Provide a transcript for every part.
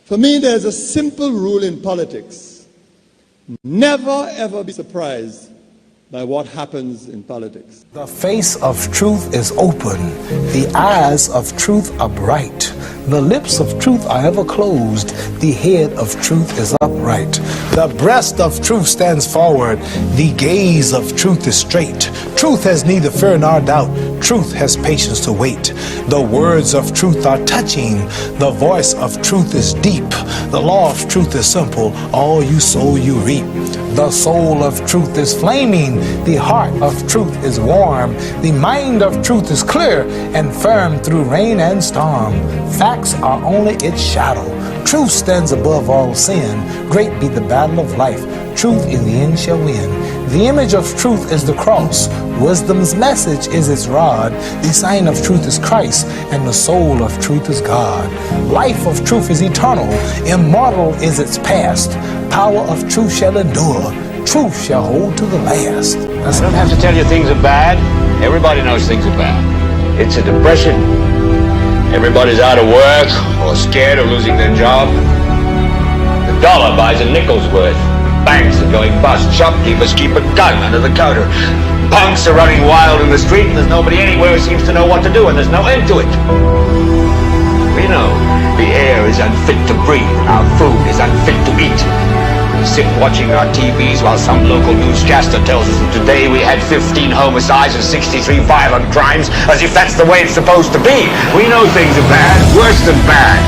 For me, there's a simple rule in politics. Never, ever be surprised by what happens in politics. The face of truth is open. The eyes of truth are bright. The lips of truth are ever closed. The head of truth is upright. The breast of truth stands forward. The gaze of truth is straight. Truth has neither fear nor doubt. Truth has patience to wait. The words of truth are touching. The voice of truth is deep. The law of truth is simple. All you sow, you reap. The soul of truth is flaming. The heart of truth is warm. The mind of truth is clear and firm through rain and storm. Facts are only its shadow. Truth stands above all sin. Great be the battle of life. Truth in the end shall win. The image of truth is the cross. Wisdom's message is its rod. The sign of truth is Christ, and the soul of truth is God. Life of truth is eternal. Immortal is its past. Power of truth shall endure. Truth shall hold to the last. I don't have to tell you things are bad. Everybody knows things are bad. It's a depression. Everybody's out of work or scared of losing their job. The dollar buys a nickel's worth. Banks are going bust. Shopkeepers keep a gun under the counter. Punks are running wild in the street, and there's nobody anywhere who seems to know what to do, and there's no end to it. We know the air is unfit to breathe, and our food is unfit to eat. We sit watching our TVs while some local newscaster tells us that today we had 15 homicides and 63 violent crimes, as if that's the way it's supposed to be. We know things are bad, worse than bad.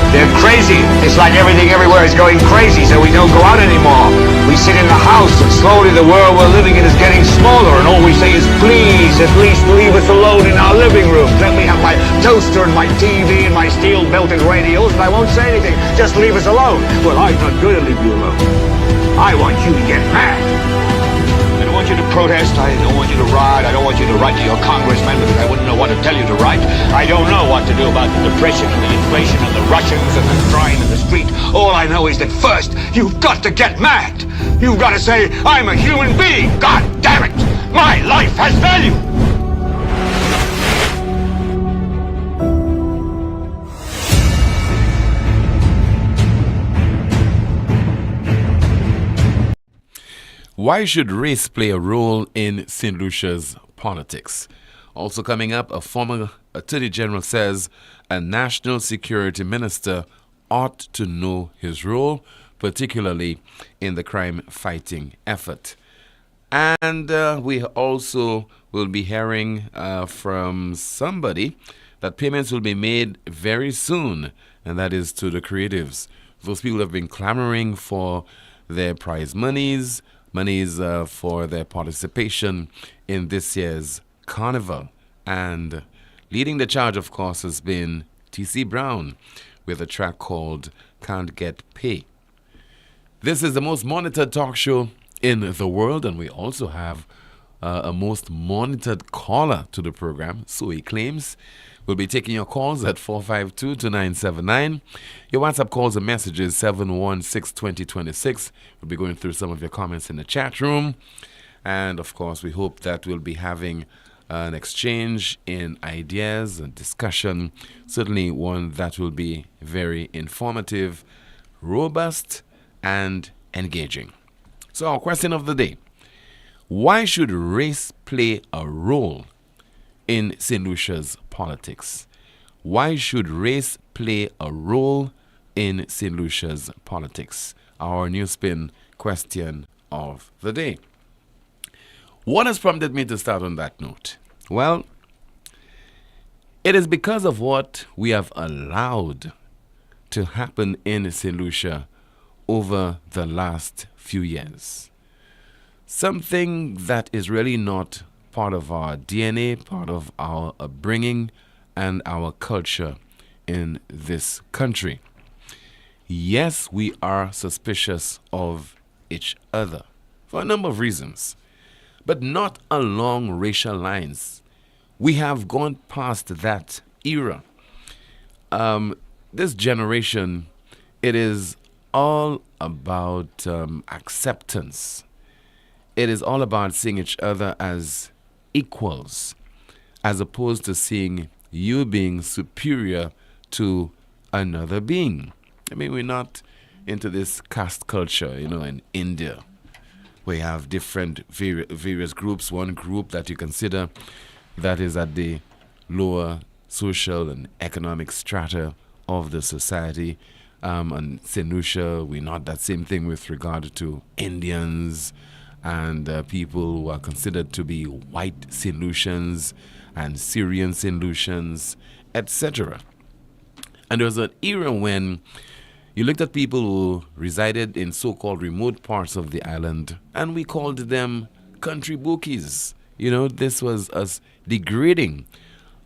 They're crazy. It's like everything everywhere is going crazy, so we don't go out anymore. We sit in the house, and slowly the world we're living in is getting smaller, and all we say is, please, at least leave us alone in our living room. Let me have my toaster and my TV and my steel-belted radios, and I won't say anything. Just leave us alone. Well, I'm not going to leave you alone. I want you to get mad. I don't want you to protest. I don't want you to riot. I don't want you to write to your congressman because I wouldn't know what to tell you to write. I don't know what to do about the depression and the inflation and the Russians and the crime in the street. All I know is that first, you've got to get mad. You've got to say, I'm a human being. God damn it. My life has value. Why should race play a role in St. Lucia's politics? Also coming up, a former Attorney General says a national security minister ought to know his role, particularly in the crime-fighting effort. And we also will be hearing from somebody that payments will be made very soon, and that is to the creatives. Those people have been clamoring for their prize monies for their participation in this year's carnival. And leading the charge, of course, has been T.C. Brown with a track called Can't Get Pay. This is the most monitored talk show in the world, and we also have a most monitored caller to the program, so he claims. We'll be taking your calls at 452-2979. Your WhatsApp calls and messages 716-2026. We'll be going through some of your comments in the chat room. And, of course, we hope that we'll be having an exchange in ideas and discussion. Certainly one that will be very informative, robust, and engaging. So our question of the day: why should race play a role in St. Lucia's politics? Why should race play a role in St. Lucia's politics? Our NewsSpin question of the day. What has prompted me to start on that note? Well, it is because of what we have allowed to happen in St. Lucia over the last few years. Something that is really not part of our DNA, part of our upbringing and our culture in this country. Yes, we are suspicious of each other for a number of reasons, but not along racial lines. We have gone past that era. This generation, it is all about acceptance. It is all about seeing each other as equals, as opposed to seeing you being superior to another being. I mean, we're not into this caste culture, in India, where you have different various groups. One group that you consider that is at the lower social and economic strata of the society. And St. Lucia, we're not that same thing with regard to Indians and people who are considered to be white St. Lucians and Syrian St. Lucians, etc. And there was an era when you looked at people who resided in so-called remote parts of the island, and we called them country bookies. This was us degrading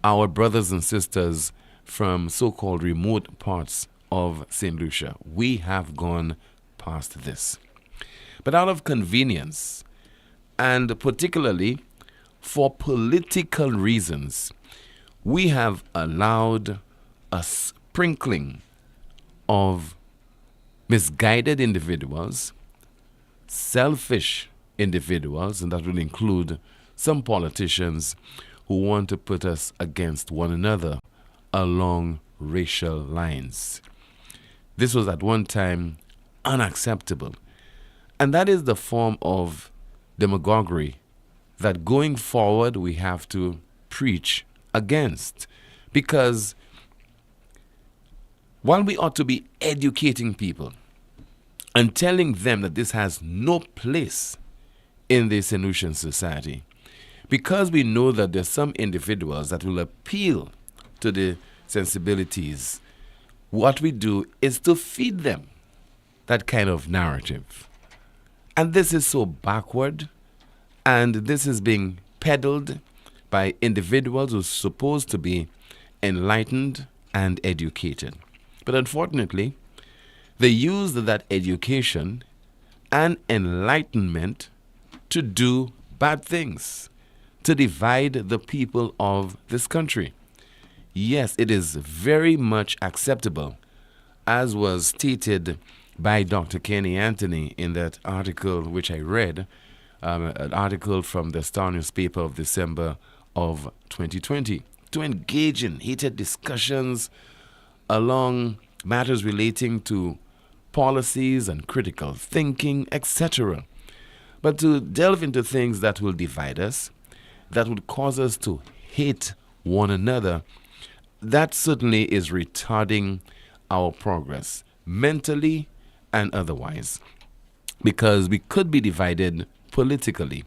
our brothers and sisters from so-called remote parts of St. Lucia. We have gone past this. But out of convenience, and particularly for political reasons, we have allowed a sprinkling of misguided individuals, selfish individuals, and that would include some politicians who want to put us against one another along racial lines. This was at one time unacceptable. And that is the form of demagoguery that going forward we have to preach against. Because while we ought to be educating people and telling them that this has no place in the St. Lucian society, because we know that there's some individuals that will appeal to the sensibilities, what we do is to feed them that kind of narrative. And this is so backward, and this is being peddled by individuals who are supposed to be enlightened and educated. But unfortunately, they use that education and enlightenment to do bad things, to divide the people of this country. Yes, it is very much acceptable, as was stated by Dr. Kenny Anthony in that article which I read, an article from the Star newspaper of December of 2020, to engage in heated discussions along matters relating to policies and critical thinking, etc. But to delve into things that will divide us, that would cause us to hate one another, that certainly is retarding our progress, mentally and otherwise. Because we could be divided politically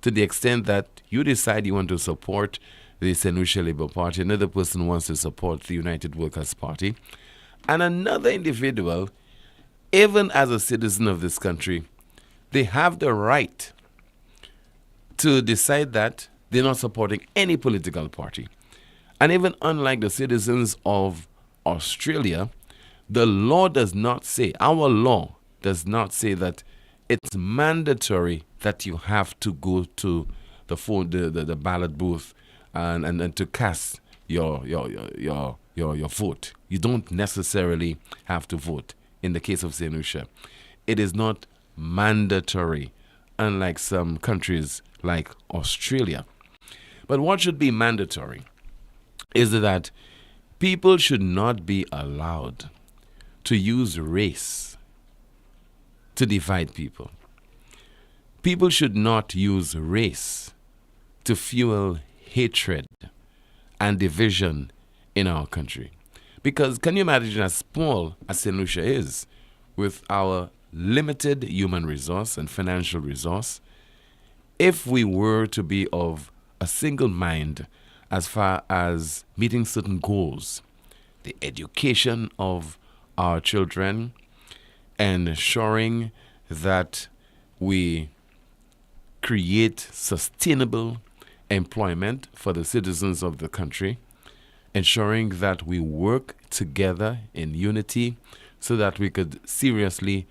to the extent that you decide you want to support the St. Lucia Labour Party, another person wants to support the United Workers' Party, and another individual, even as a citizen of this country, they have the right to decide that they're not supporting any political party. And even unlike the citizens of Australia, the law does not say, our law does not say that it's mandatory that you have to go to the ballot booth and to cast your vote. You don't necessarily have to vote in the case of St. Lucia. It is not mandatory, unlike some countries like Australia. But what should be mandatory is that people should not be allowed to use race to divide people. People should not use race to fuel hatred and division in our country. Because can you imagine, as small as St. Lucia is, with our limited human resource and financial resource, if we were to be of a single mind as far as meeting certain goals, the education of our children, ensuring that we create sustainable employment for the citizens of the country, ensuring that we work together in unity so that we could seriously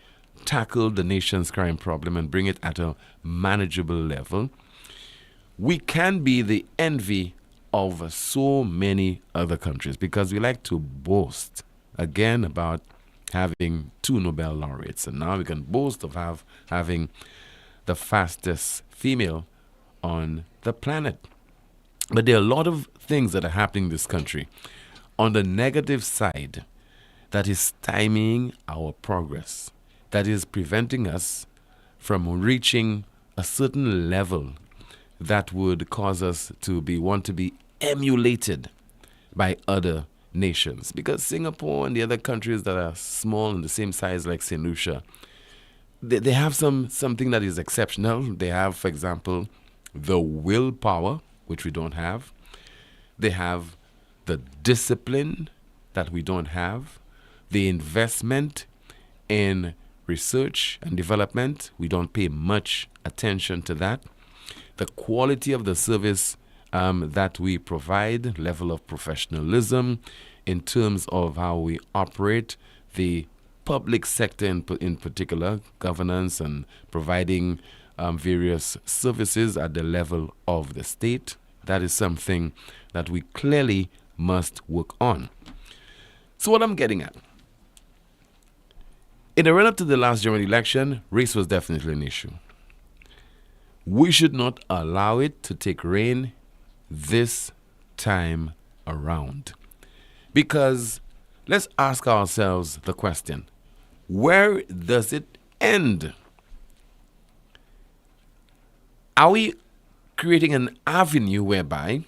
tackle the nation's crime problem and bring it at a manageable level, we can be the envy of so many other countries, because we like to boast again about having 2 Nobel laureates, and now we can boast of having the fastest female on the planet. But there are a lot of things that are happening in this country on the negative side that is stymieing our progress, that is preventing us from reaching a certain level that would cause us to want to be emulated by other nations. Because Singapore and the other countries that are small and the same size like St. Lucia, they have something that is exceptional. They have, for example, the willpower, which we don't have. They have the discipline that we don't have. The investment in research and development, we don't pay much attention to that. The quality of the service that we provide, level of professionalism in terms of how we operate, the public sector in particular, governance and providing various services at the level of the state. That is something that we clearly must work on. So what I'm getting at, in the run-up to the last general election, race was definitely an issue. We should not allow it to take reign this time around. Because let's ask ourselves the question, where does it end? Are we creating an avenue whereby,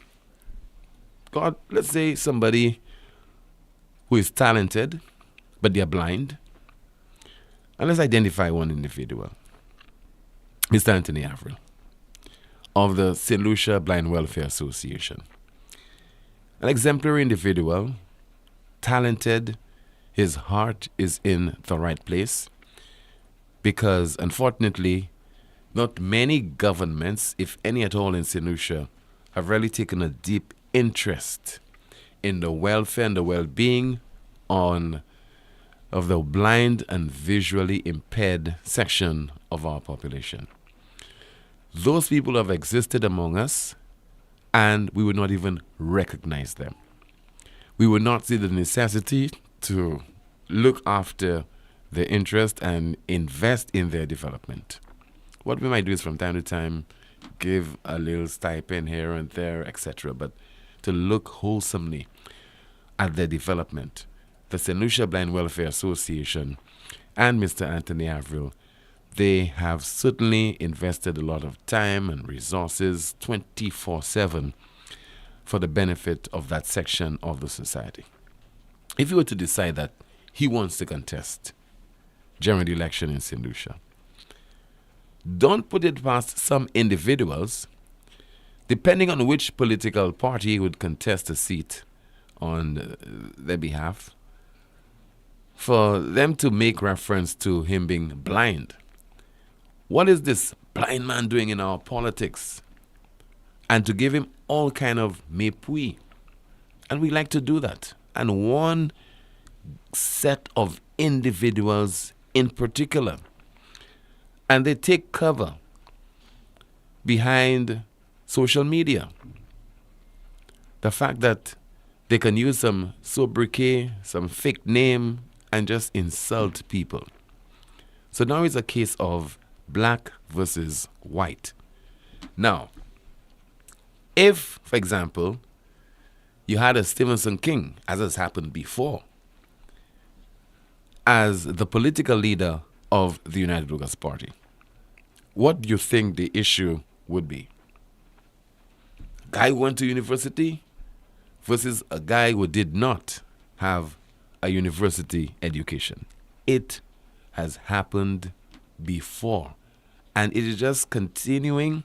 God, let's say somebody who is talented, but they are blind, and let's identify one individual, Mr. Anthony Avril, of the St. Lucia Blind Welfare Association. An exemplary individual, talented, his heart is in the right place, because unfortunately, not many governments, if any at all in St. Lucia, have really taken a deep interest in the welfare and the well-being of the blind and visually impaired section of our population. Those people have existed among us, and we would not even recognize them. We would not see the necessity to look after their interest and invest in their development. What we might do is from time to time give a little stipend here and there, etc., but to look wholesomely at their development. The St. Lucia Blind Welfare Association and Mr. Anthony Avril, they have certainly invested a lot of time and resources 24/7 for the benefit of that section of the society. If you were to decide that he wants to contest general election in St. Lucia, don't put it past some individuals, depending on which political party would contest a seat on their behalf, for them to make reference to him being blind. What is this blind man doing in our politics? And to give him all kind of mépris. And we like to do that. And one set of individuals in particular. And they take cover behind social media. The fact that they can use some sobriquet, some fake name, and just insult people. So now it's a case of black versus white. Now, if, for example, you had a Stevenson King, as has happened before, as the political leader of the United Workers' Party, what do you think the issue would be? A guy who went to university versus a guy who did not have a university education. It has happened before. And it is just continuing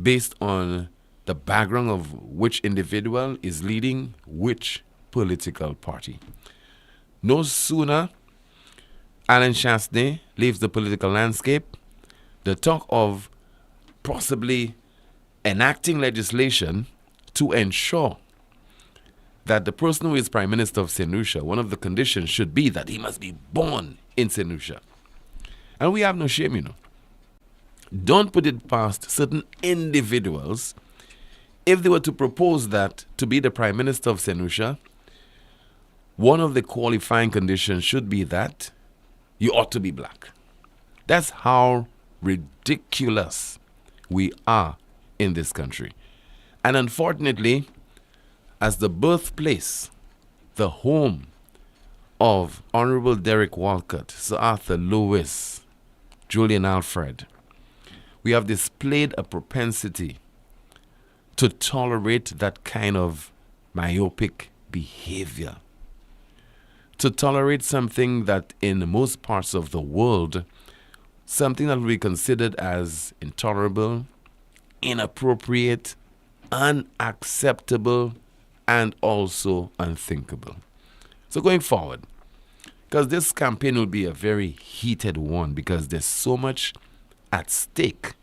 based on the background of which individual is leading which political party. No sooner Alan Chastain leaves the political landscape, the talk of possibly enacting legislation to ensure that the person who is Prime Minister of St. Lucia, one of the conditions should be that he must be born in St. Lucia. And we have no shame, you know. Don't put it past certain individuals. If they were to propose that to be the Prime Minister of St. Lucia, one of the qualifying conditions should be that you ought to be black. That's how ridiculous we are in this country. And unfortunately, as the birthplace, the home of Honorable Derek Walcott, Sir Arthur Lewis, Julian Alfred, we have displayed a propensity to tolerate that kind of myopic behavior, to tolerate something that in most parts of the world, something that we considered as intolerable, inappropriate, unacceptable, and also unthinkable. So going forward, because this campaign will be a very heated one, because there's so much at stake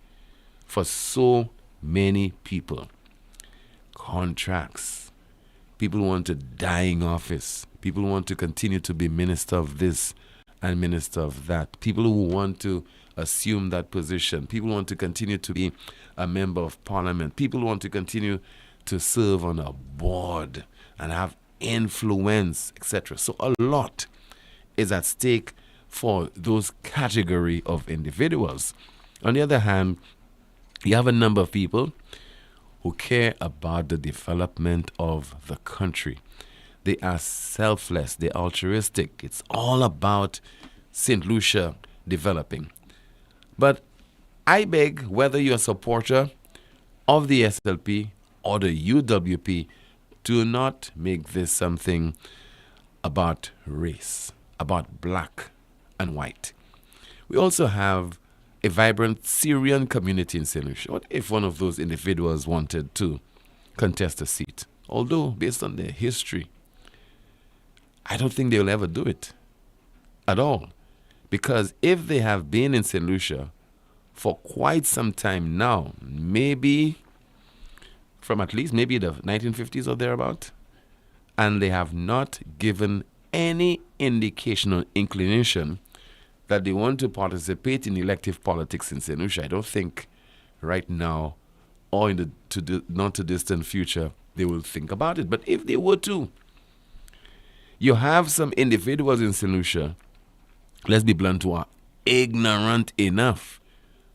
for so many people. Contracts. People want to die in office. People want to continue to be minister of this and minister of that. People who want to assume that position. People want to continue to be a member of parliament. People want to continue to serve on a board and have influence, etc. So a lot is at stake for those category of individuals. On the other hand, you have a number of people who care about the development of the country. They are selfless, they're altruistic. It's all about St. Lucia developing. But I beg, whether you're a supporter of the SLP or the UWP, do not make this something about race, about black and white. We also have a vibrant Syrian community in St. Lucia. What if one of those individuals wanted to contest a seat? Although, based on their history, I don't think they'll ever do it at all. Because if they have been in St. Lucia for quite some time now, maybe from at least maybe the 1950s or thereabout, and they have not given any indication or inclination that they want to participate in elective politics in St. Lucia, I don't think right now or in the not too distant future they will think about it. But if they were to, you have some individuals in St. Lucia, let's be blunt, who are ignorant enough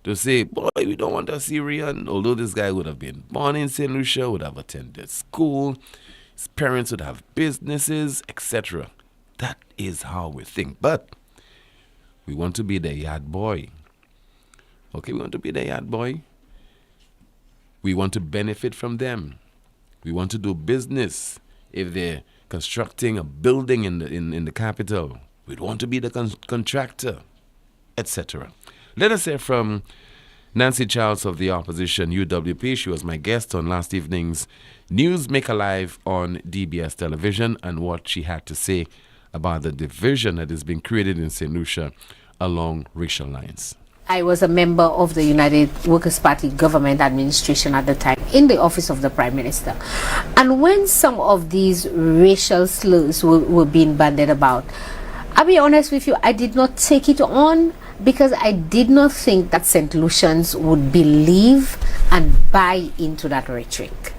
to say, boy, we don't want a Syrian, although this guy would have been born in St. Lucia, would have attended school, his parents would have businesses, etc. That is how we think. But we want to be the yard boy. Okay, we want to be the yard boy. We want to benefit from them. We want to do business. If they're constructing a building in the capital, we'd want to be the contractor, etc. Let us hear from Nancy Charles of the opposition UWP. She was my guest on last evening's News Maker Live on DBS television, and what she had to say about the division that is being created in St. Lucia along racial lines. I was a member of the United Workers' Party government administration at the time in the office of the Prime Minister. And when some of these racial slurs were being bandied about, I'll be honest with you, I did not take it on because I did not think that St. Lucians would believe and buy into that rhetoric.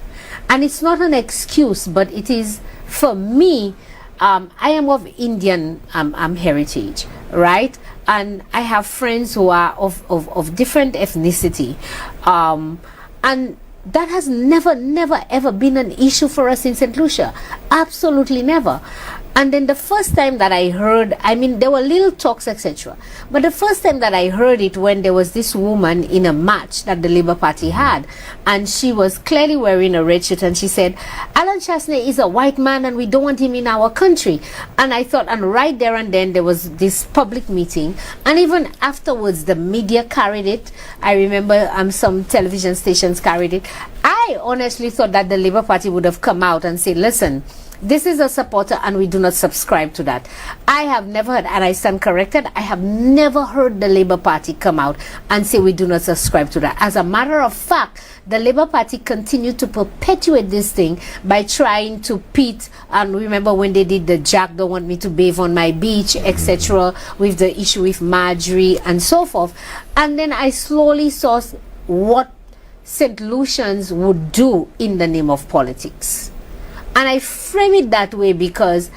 And it's not an excuse, but it is, for me, I am of Indian heritage, right? And I have friends who are of different ethnicity. And that has never, ever been an issue for us in St. Lucia. Absolutely never. And then the first time that I heard, I mean, there were little talks, etc. But the first time that I heard it, when there was this woman in a match that the Labour Party had, and she was clearly wearing a red shirt, and she said, Alan Chasney is a white man and we don't want him in our country. And I thought, and right there and then there was this public meeting, and even afterwards the media carried it. I remember some television stations carried it. I honestly thought that the Labour Party would have come out and said, listen, this is a supporter and we do not subscribe to that. I have never heard, and I stand corrected, I have never heard the Labour Party come out and say we do not subscribe to that. As a matter of fact, the Labour Party continued to perpetuate this thing by trying to pit, and remember when they did the Jack don't want me to bathe on my beach, etc., with the issue with Marjorie and so forth. And then I slowly saw what St. Lucians would do in the name of politics. And I frame it that way because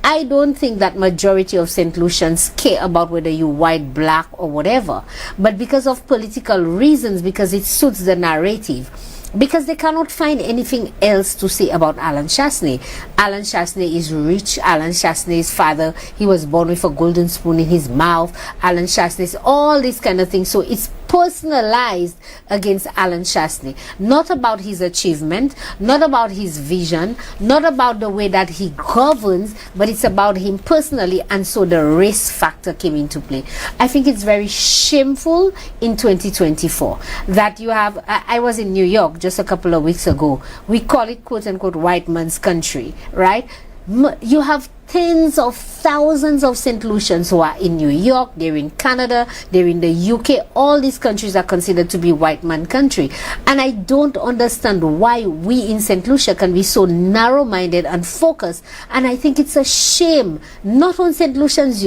I don't think that majority of St. Lucians care about whether you white, black, or whatever. But because of political reasons, because it suits the narrative, because they cannot find anything else to say about Alan Chasney. Alan Chasney is rich. Alan Chasney's father, he was born with a golden spoon in his mouth. Alan Chasney's all these kind of things. So it's personalized against Alan Chasney, not about his achievement, not about his vision, not about the way that he governs, but it's about him personally. And so the race factor came into play. I think it's very shameful in 2024 that you have, I was in New York just a couple of weeks ago. We call it quote unquote white man's country, right? You have tens of thousands of St. Lucians who are in New York, they're in Canada, they're in the UK. All these countries are considered to be white man country. And I don't understand why we in St. Lucia can be so narrow-minded and focused. And I think it's a shame, not on St. Lucians,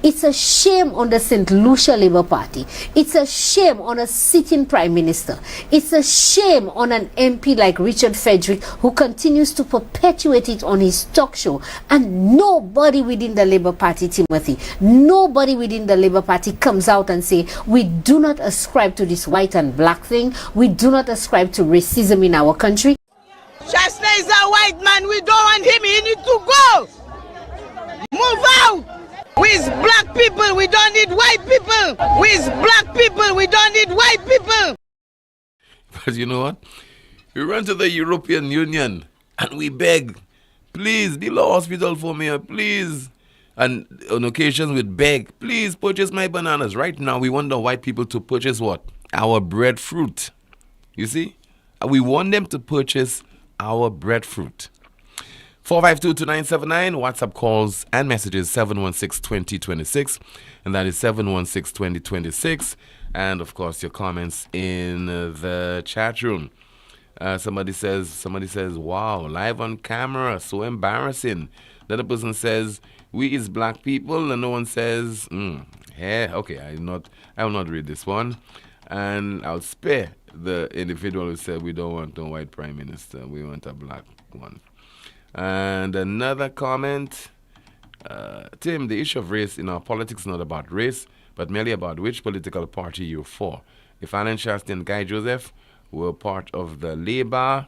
it's a shame on the St. Lucia Labour Party. It's a shame on a sitting Prime Minister. It's a shame on an MP like Richard Frederick, who continues to perpetuate it on his talk show. And nobody within the Labour Party, Timothy, nobody within the Labour Party comes out and say, we do not ascribe to this white and black thing. We do not ascribe to racism in our country. Chasney is a white man. We don't want him. He needs to go. Move out. With black people, we don't need white people. With black people, we don't need white people. But you know what? We run to the European Union and we beg, please, build a hospital for me, please. And on occasions we beg, please purchase my bananas. Right now we want the white people to purchase what? Our breadfruit. You see? We want them to purchase our breadfruit. 452-2979, WhatsApp calls and messages 716-2026. And that is 716-2026. And of course your comments in the chat room. Somebody says, wow, live on camera, so embarrassing. The other person says, we is black people, and no one says, yeah, okay, I will not read this one. And I'll spare the individual who said, we don't want a white prime minister, we want a black one. And another comment, Tim, the issue of race in our politics is not about race, but merely about which political party you're for. If Alan Chasney and Guy Joseph were part of the Labour,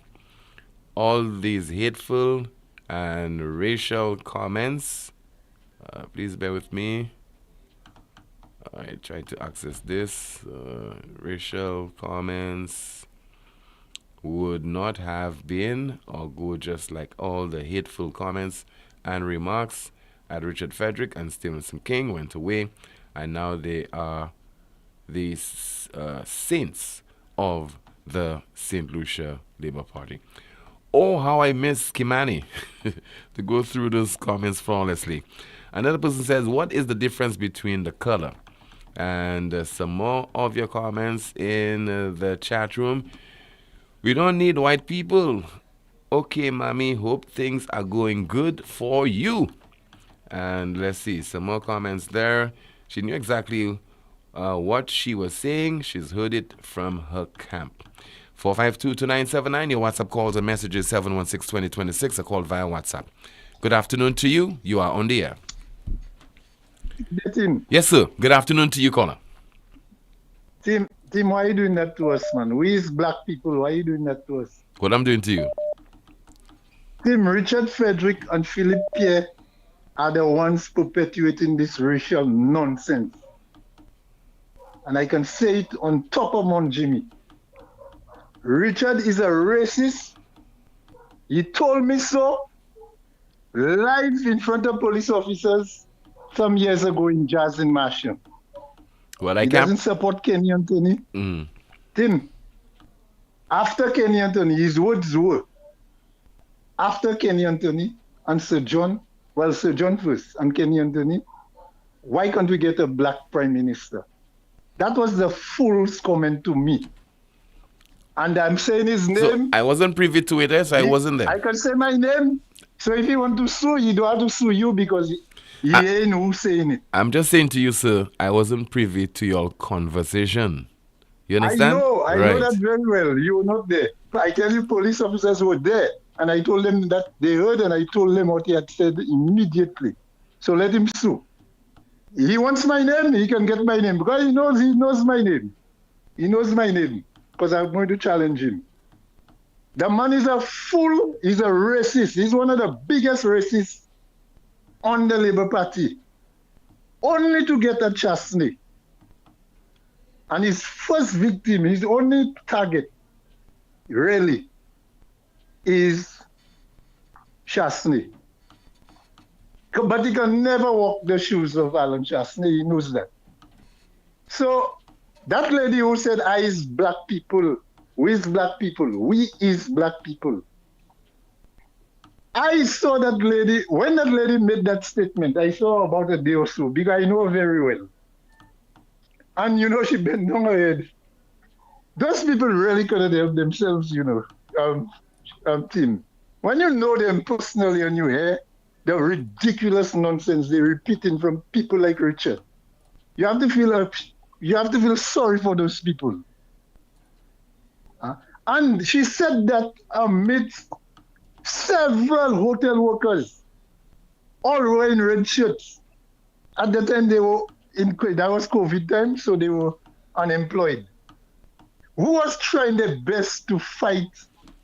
all these hateful and racial comments, please bear with me. I try to access this. Racial comments would not have been or go just like all the hateful comments and remarks at Richard Frederick and Stevenson King went away, and now they are the saints of the St. Lucia Labour Party. Oh, how I miss Kimani to go through those comments flawlessly. Another person says, what is the difference between the color? And some more of your comments in the chat room. We don't need white people. Okay, mommy, hope things are going good for you. And let's see, some more comments there. She knew exactly what she was saying. She's heard it from her camp. 452-2979, your WhatsApp calls and messages 716-2026, a call via WhatsApp. Good afternoon to you. You are on the air. Tim. Yes, sir. Good afternoon to you, caller. Tim, why are you doing that to us, man? We is black people. Why are you doing that to us? What I'm doing to you? Tim, Richard Frederick and Philip Pierre are the ones perpetuating this racial nonsense. And I can say it on top of Mount Jimmy. Richard is a racist. He told me so live in front of police officers some years ago in Jazz in Marshall. Well, he doesn't support Kenny Anthony. Tim, after Kenny Anthony, his words were, after Kenny Anthony and Sir John first and Kenny Anthony, why can't we get a black prime minister? That was the fool's comment to me. And I'm saying his name. So I wasn't privy to it, so I wasn't there. I can say my name. So if you want to sue, you don't have to sue you because he ain't who's saying it. I'm just saying to you, sir, I wasn't privy to your conversation. You understand? I know that very well. You were not there. I tell you, police officers were there. And I told them that they heard, and I told them what he had said immediately. So let him sue. He wants my name, he can get my name. Because he knows my name. He knows my name. Because I'm going to challenge him. The man is he's a racist. He's one of the biggest racists on the Labour Party. Only to get a Chastney. And his first victim, his only target, really, is Chastney. But he can never walk the shoes of Alan Chastney. He knows that. So that lady who said, I is black people, we is black people, we is black people. I saw that lady, when that lady made that statement, I saw about a day or so, because I know her very well. And you know, she bent down her head. Those people really couldn't help themselves, you know, Tim. When you know them personally and you hear the ridiculous nonsense they're repeating from people like Richard, you have to feel sorry for those people. And she said that amidst several hotel workers, all wearing red shirts. At the time they were that was COVID time, so they were unemployed. Who was trying their best to fight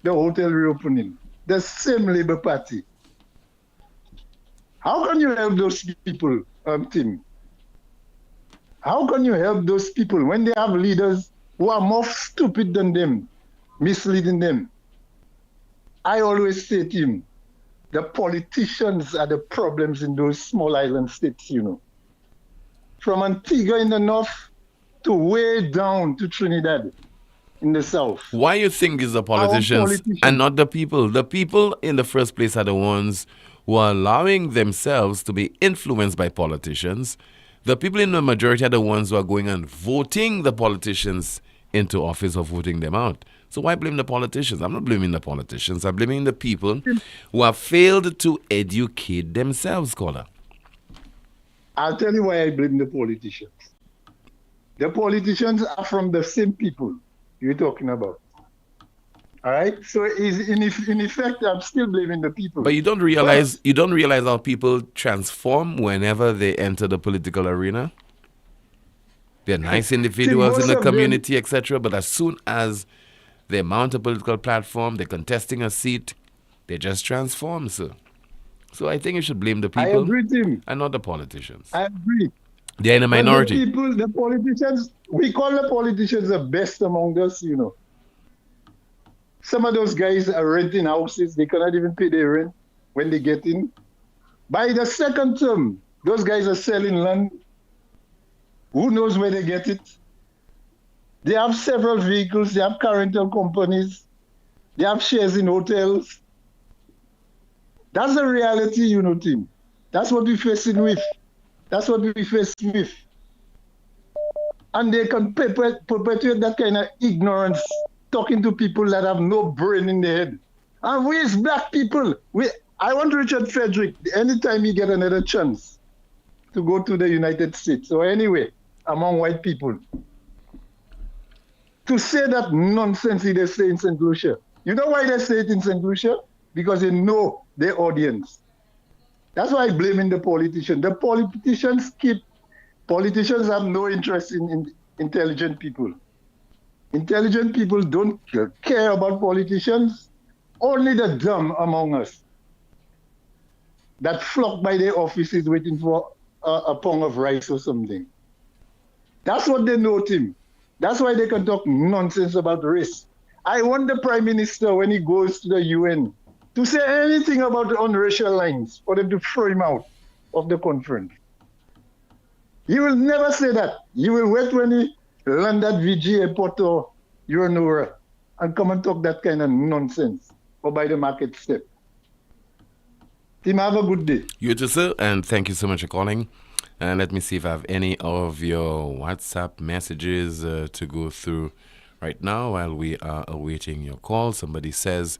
the hotel reopening? The same Labour Party. How can you help those people, Tim? How can you help those people when they have leaders who are more stupid than them, misleading them? I always say, Tim, the politicians are the problems in those small island states, you know. From Antigua in the north to way down to Trinidad in the south. Why you think it's the politicians and not the people? The people in the first place are the ones who are allowing themselves to be influenced by politicians. The people in the majority are the ones who are going and voting the politicians into office or voting them out. So why blame the politicians? I'm not blaming the politicians. I'm blaming the people who have failed to educate themselves, caller. I'll tell you why I blame the politicians. The politicians are from the same people you're talking about. All right? So in effect, I'm still blaming the people. But you don't realize how people transform whenever they enter the political arena? They're nice individuals in the community, etc. But as soon as they mount a political platform, they're contesting a seat, they just transform, sir. So I think you should blame the people. I agree, Tim. And not the politicians. I agree. They're in a minority. The politicians, we call the politicians the best among us, you know. Some of those guys are renting houses. They cannot even pay their rent when they get in. By the second term, those guys are selling land. Who knows where they get it? They have several vehicles. They have car rental companies. They have shares in hotels. That's the reality, you know, Tim. That's what we're facing with. That's what we face with. And they can perpetuate that kind of ignorance, talking to people that have no brain in their head. And we as black people, I want Richard Frederick, anytime he get another chance, to go to the United States, or anyway, among white people, to say that nonsense they say in St. Lucia. You know why they say it in St. Lucia? Because they know their audience. That's why I'm blaming the politicians. The politicians have no interest in intelligent people. Intelligent people don't care about politicians. Only the dumb among us that flock by their offices waiting for a pound of rice or something. That's what they know, Tim. That's why they can talk nonsense about race. I want the Prime Minister, when he goes to the UN, to say anything about on racial lines, for them to throw him out of the conference. He will never say that. He will wait when he land at VG Airport or Uranora and come and talk that kind of nonsense, or by the market step. Tim, have a good day. You too, sir, and thank you so much for calling. And let me see if I have any of your WhatsApp messages to go through right now while we are awaiting your call. Somebody says,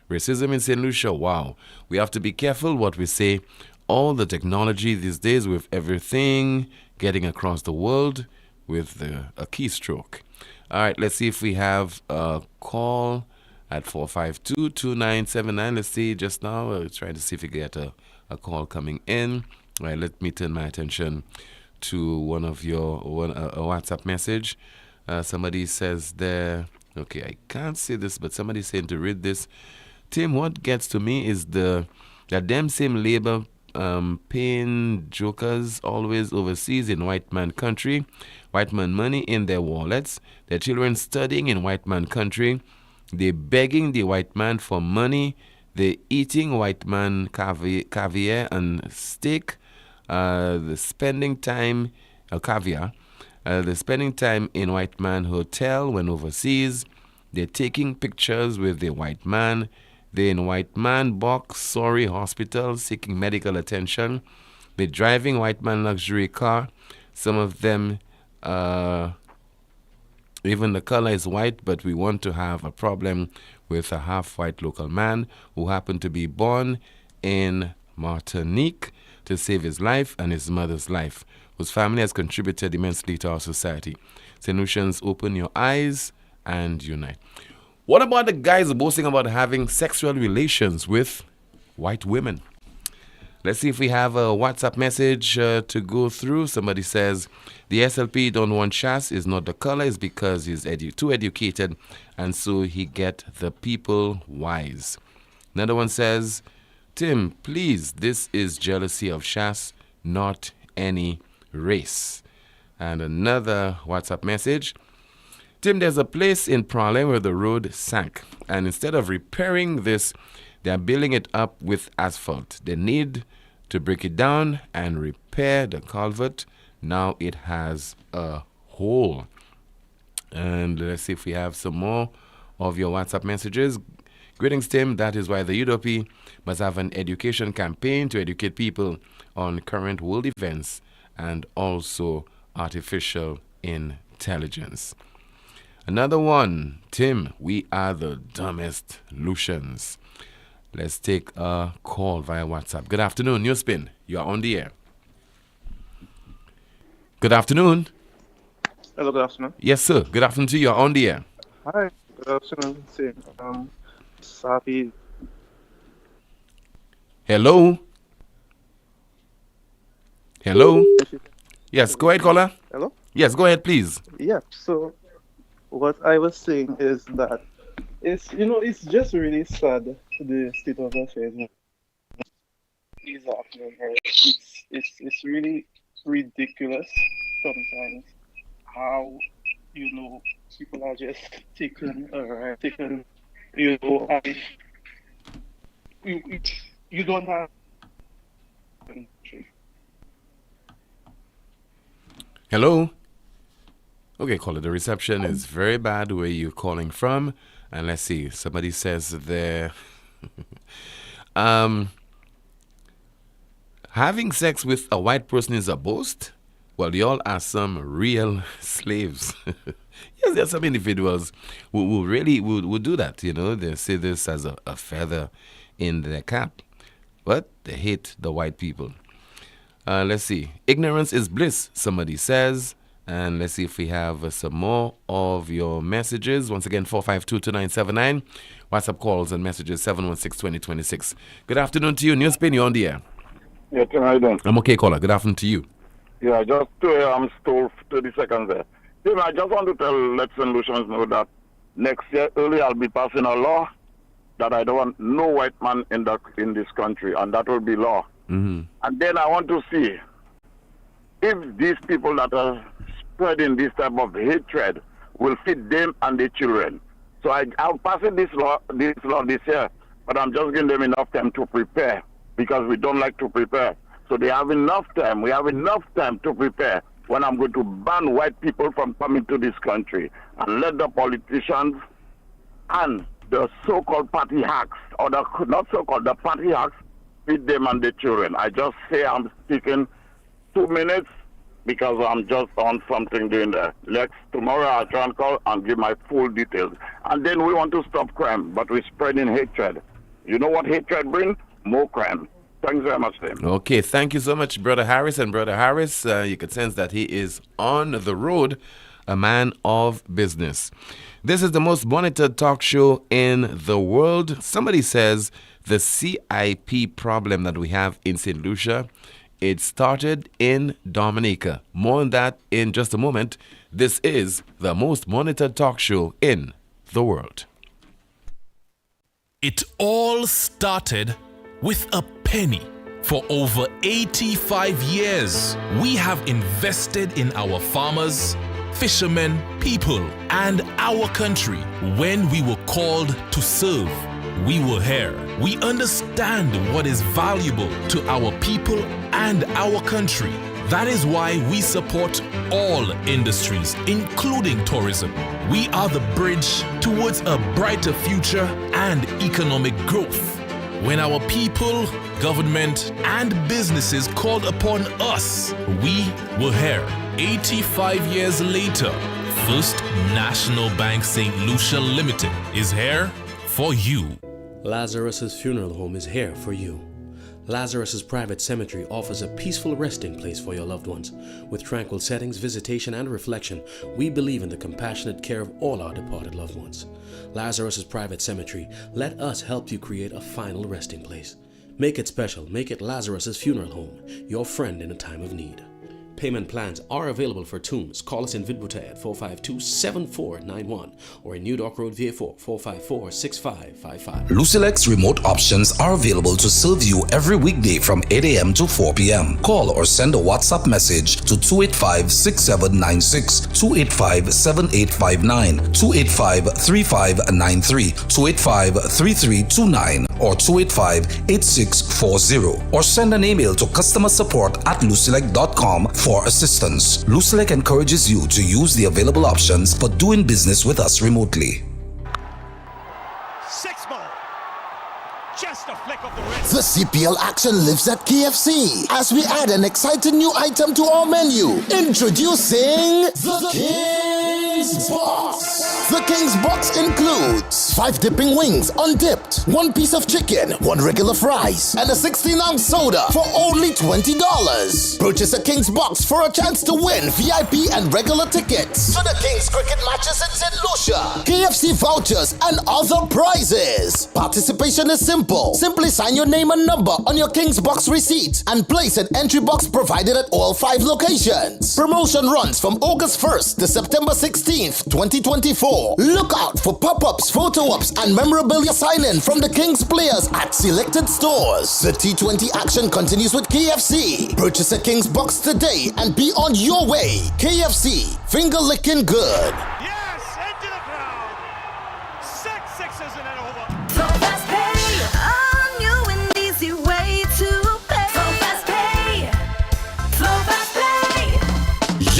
racism in St. Lucia, wow. We have to be careful what we say. All the technology these days with everything getting across the world with a keystroke. All right, let's see if we have a call at 452-2979. Let's see just now. Trying to see if we get a call coming in. All right, let me turn my attention to one of your a WhatsApp message. Somebody says there, Okay, I can't say this, but somebody's saying to read this. Tim, what gets to me is that them same labor paying jokers always overseas in white man country, white man money in their wallets, their children studying in white man country, they begging the white man for money, they eating white man caviar and steak, the spending time, caviar, they're spending time in white man hotel when overseas, they're taking pictures with the white man, they're in white man box, sorry, hospital, seeking medical attention. They're driving white man luxury car. Some of them, even the color is white, but we want to have a problem with a half-white local man who happened to be born in Martinique to save his life and his mother's life, whose family has contributed immensely to our society. Solutions, open your eyes and unite. What about the guys boasting about having sexual relations with white women? Let's see if we have a WhatsApp message to go through. Somebody says, the SLP don't want Shas is not the color, it's because he's too educated, and so he get the people wise. Another one says, Tim, please, this is jealousy of Shas, not any race. And another WhatsApp message, Tim, there's a place in Poleon where the road sank, and instead of repairing this, they're building it up with asphalt. They need to break it down and repair the culvert. Now it has a hole. And let's see if we have some more of your WhatsApp messages. Greetings, Tim. That is why the UDOP must have an education campaign to educate people on current world events and also artificial intelligence. Another one, Tim, we are the dumbest Lucians. Let's take a call via WhatsApp. Good afternoon, NewsSpin. You are on the air. Good afternoon. Hello, good afternoon. Yes, sir. Good afternoon to you. You are on the air. Hi, good afternoon. Safi. Hello? Hello? Yes, go ahead, caller. Hello? Yes, go ahead, please. Yeah, so what I was saying is that it's just really sad, the state of affairs is happening. It's really ridiculous sometimes how people are just taken you don't have. Hello? Okay, caller, the reception is very bad where you're calling from. And let's see, somebody says there, having sex with a white person is a boast? Well, y'all are some real slaves. Yes, there are some individuals who really would do that, They see this as a feather in their cap. But they hate the white people. Let's see. Ignorance is bliss, somebody says. And let's see if we have some more of your messages. Once again, 452-2979. WhatsApp calls and messages, 716-2026. Good afternoon to you. NewsSpin, you're on the air. Yeah, Tim, how you doing? I'm okay, caller. Good afternoon to you. Yeah, just I'm stole 30 seconds there. Tim, I just want to tell Let's Solutions know that next year early I'll be passing a law that I don't want no white man in this country, and that will be law. Mm-hmm. And then I want to see if these people that are spreading this type of hatred will fit them and their children. So I'll pass this law this year, but I'm just giving them enough time to prepare because we don't like to prepare. So they have enough time. We have enough time to prepare when I'm going to ban white people from coming to this country and let the politicians and the so-called party hacks, or the not so-called, the party hacks, feed them and their children. I just say I'm speaking 2 minutes because I'm just on something doing there. Tomorrow I'll try and call and give my full details. And then we want to stop crime, but we're spreading hatred. You know what hatred brings? More crime. Thanks very much, Tim. Okay, thank you so much, Brother Harris. And Brother Harris, you could sense that he is on the road, a man of business. This is the most monitored talk show in the world. Somebody says the CIP problem that we have in St. Lucia, it started in Dominica. More on that in just a moment. This is the most monitored talk show in the world. It all started with a penny. For over 85 years, we have invested in our farmers, fishermen, people, and our country. When we were called to serve, we were here. We understand what is valuable to our people and our country. That is why we support all industries, including tourism. We are the bridge towards a brighter future and economic growth. When our people, government, and businesses called upon us, we were here. 85 years later, First National Bank St. Lucia Limited is here for you. Lazarus's Funeral Home is here for you. Lazarus's Private Cemetery offers a peaceful resting place for your loved ones. With tranquil settings, visitation, and reflection, we believe in the compassionate care of all our departed loved ones. Lazarus's Private Cemetery, let us help you create a final resting place. Make it special. Make it Lazarus's Funeral Home, your friend in a time of need. Payment plans are available for tombs. Call us in Vidbuta at 452-7491 or in New Dock Road, VA4, 454-6555. Lucilex remote options are available to serve you every weekday from 8 a.m. to 4 p.m. Call or send a WhatsApp message to 285-6796, 285-7859, 285-3593, 285-3329, or 285-8640, or send an email to customersupport@lucilec.com for assistance. Lucilec encourages you to use the available options for doing business with us remotely. 6 ball. Just a flick of the wrist. The CPL action lives at KFC as we add an exciting new item to our menu. Introducing the King's Box. The King's Box includes 5 dipping wings undipped, 1 piece of chicken, 1 regular fries, and a 16-ounce soda for only $20. Purchase a King's Box for a chance to win VIP and regular tickets to the King's cricket matches in St. Lucia, KFC vouchers, and other prizes. Participation is simple. Simply sign your name and number on your King's Box receipt and place an entry box provided at all 5 locations. Promotion runs from August 1st to September 16th, 2024. Look out for pop-ups, photo-ops, and memorabilia sign-in from the Kings players at selected stores. The T20 action continues with KFC. Purchase a Kings Box today and be on your way. KFC, finger-licking good. Yes, into the crowd. 6 sixes and then over. So fast pay, a new and easy way to pay. So fast pay, so fast pay.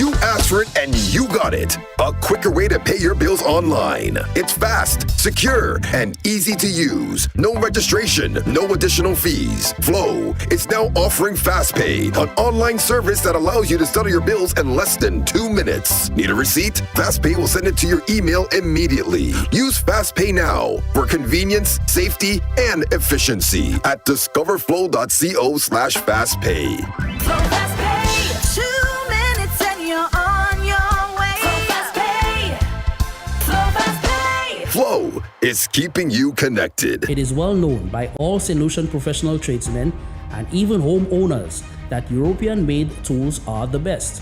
You asked for it and you got it. A quicker way to pay your bills online. It's fast, secure, and easy to use. No registration, no additional fees. Flow is now offering FastPay, an online service that allows you to settle your bills in less than 2 minutes. Need a receipt? FastPay will send it to your email immediately. Use FastPay now for convenience, safety, and efficiency at discoverflow.co/fastpay. Flow fast pay, 2 minutes and you're on your way. Flow fast pay, flow fast pay. Flow is keeping you connected. It is well known by all St. Lucian professional tradesmen and even homeowners that European-made tools are the best.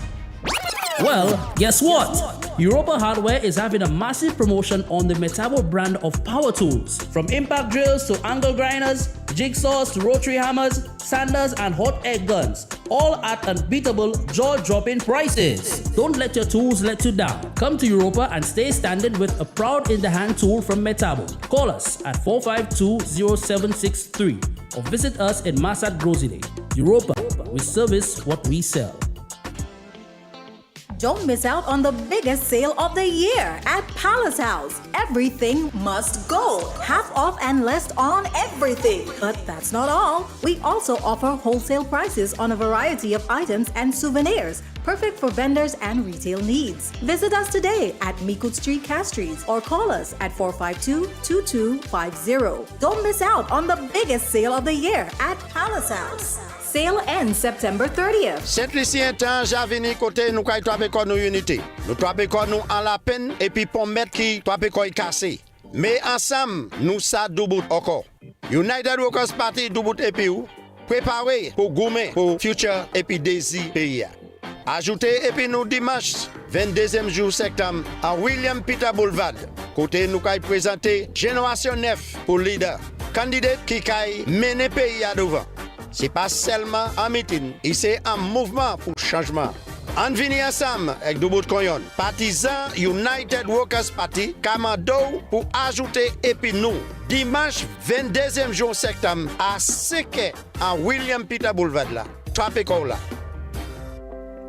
Well, guess what? Europa Hardware is having a massive promotion on the Metabo brand of power tools. From impact drills to angle grinders, jigsaws to rotary hammers, sanders and hot air guns, all at unbeatable, jaw-dropping prices. Don't let your tools let you down. Come to Europa and stay standing with a proud in-the-hand tool from Metabo. Call us at 452-0763 or visit us in Massat Grosine. Europa, we service what we sell. Don't miss out on the biggest sale of the year at Palace House. Everything must go. Half off and less on everything. But that's not all. We also offer wholesale prices on a variety of items and souvenirs, perfect for vendors and retail needs. Visit us today at Mikut Street, Castries, or call us at 452-2250. Don't miss out on the biggest sale of the year at Palace House. Sale ends September 30th. Saint Lucien Tange Avenue côté nous kay trape ko nous unité. Nous trape ko nous en la peine et puis pommet qui trape ko cassé. Mais ensemble nous ça doubout encore. United Workers Party doubout et puis préparé pour goumer pour future et puis désir pays. Ajoutez et puis nous dimanche 22e jour septembre à William Peter Boulevard. Côté nous kay présenter génération 9 pour leader. Candidat qui kay mener pays à devant. C'est pas seulement un meeting, c'est un mouvement pour changement. En vini ensemble avec Dubut Koyon, partisan United Workers Party, Kamado pour ajouter et puis nous. Dimanche 22e jour septembre à 5 à William Peter Boulevard là. Tropicola.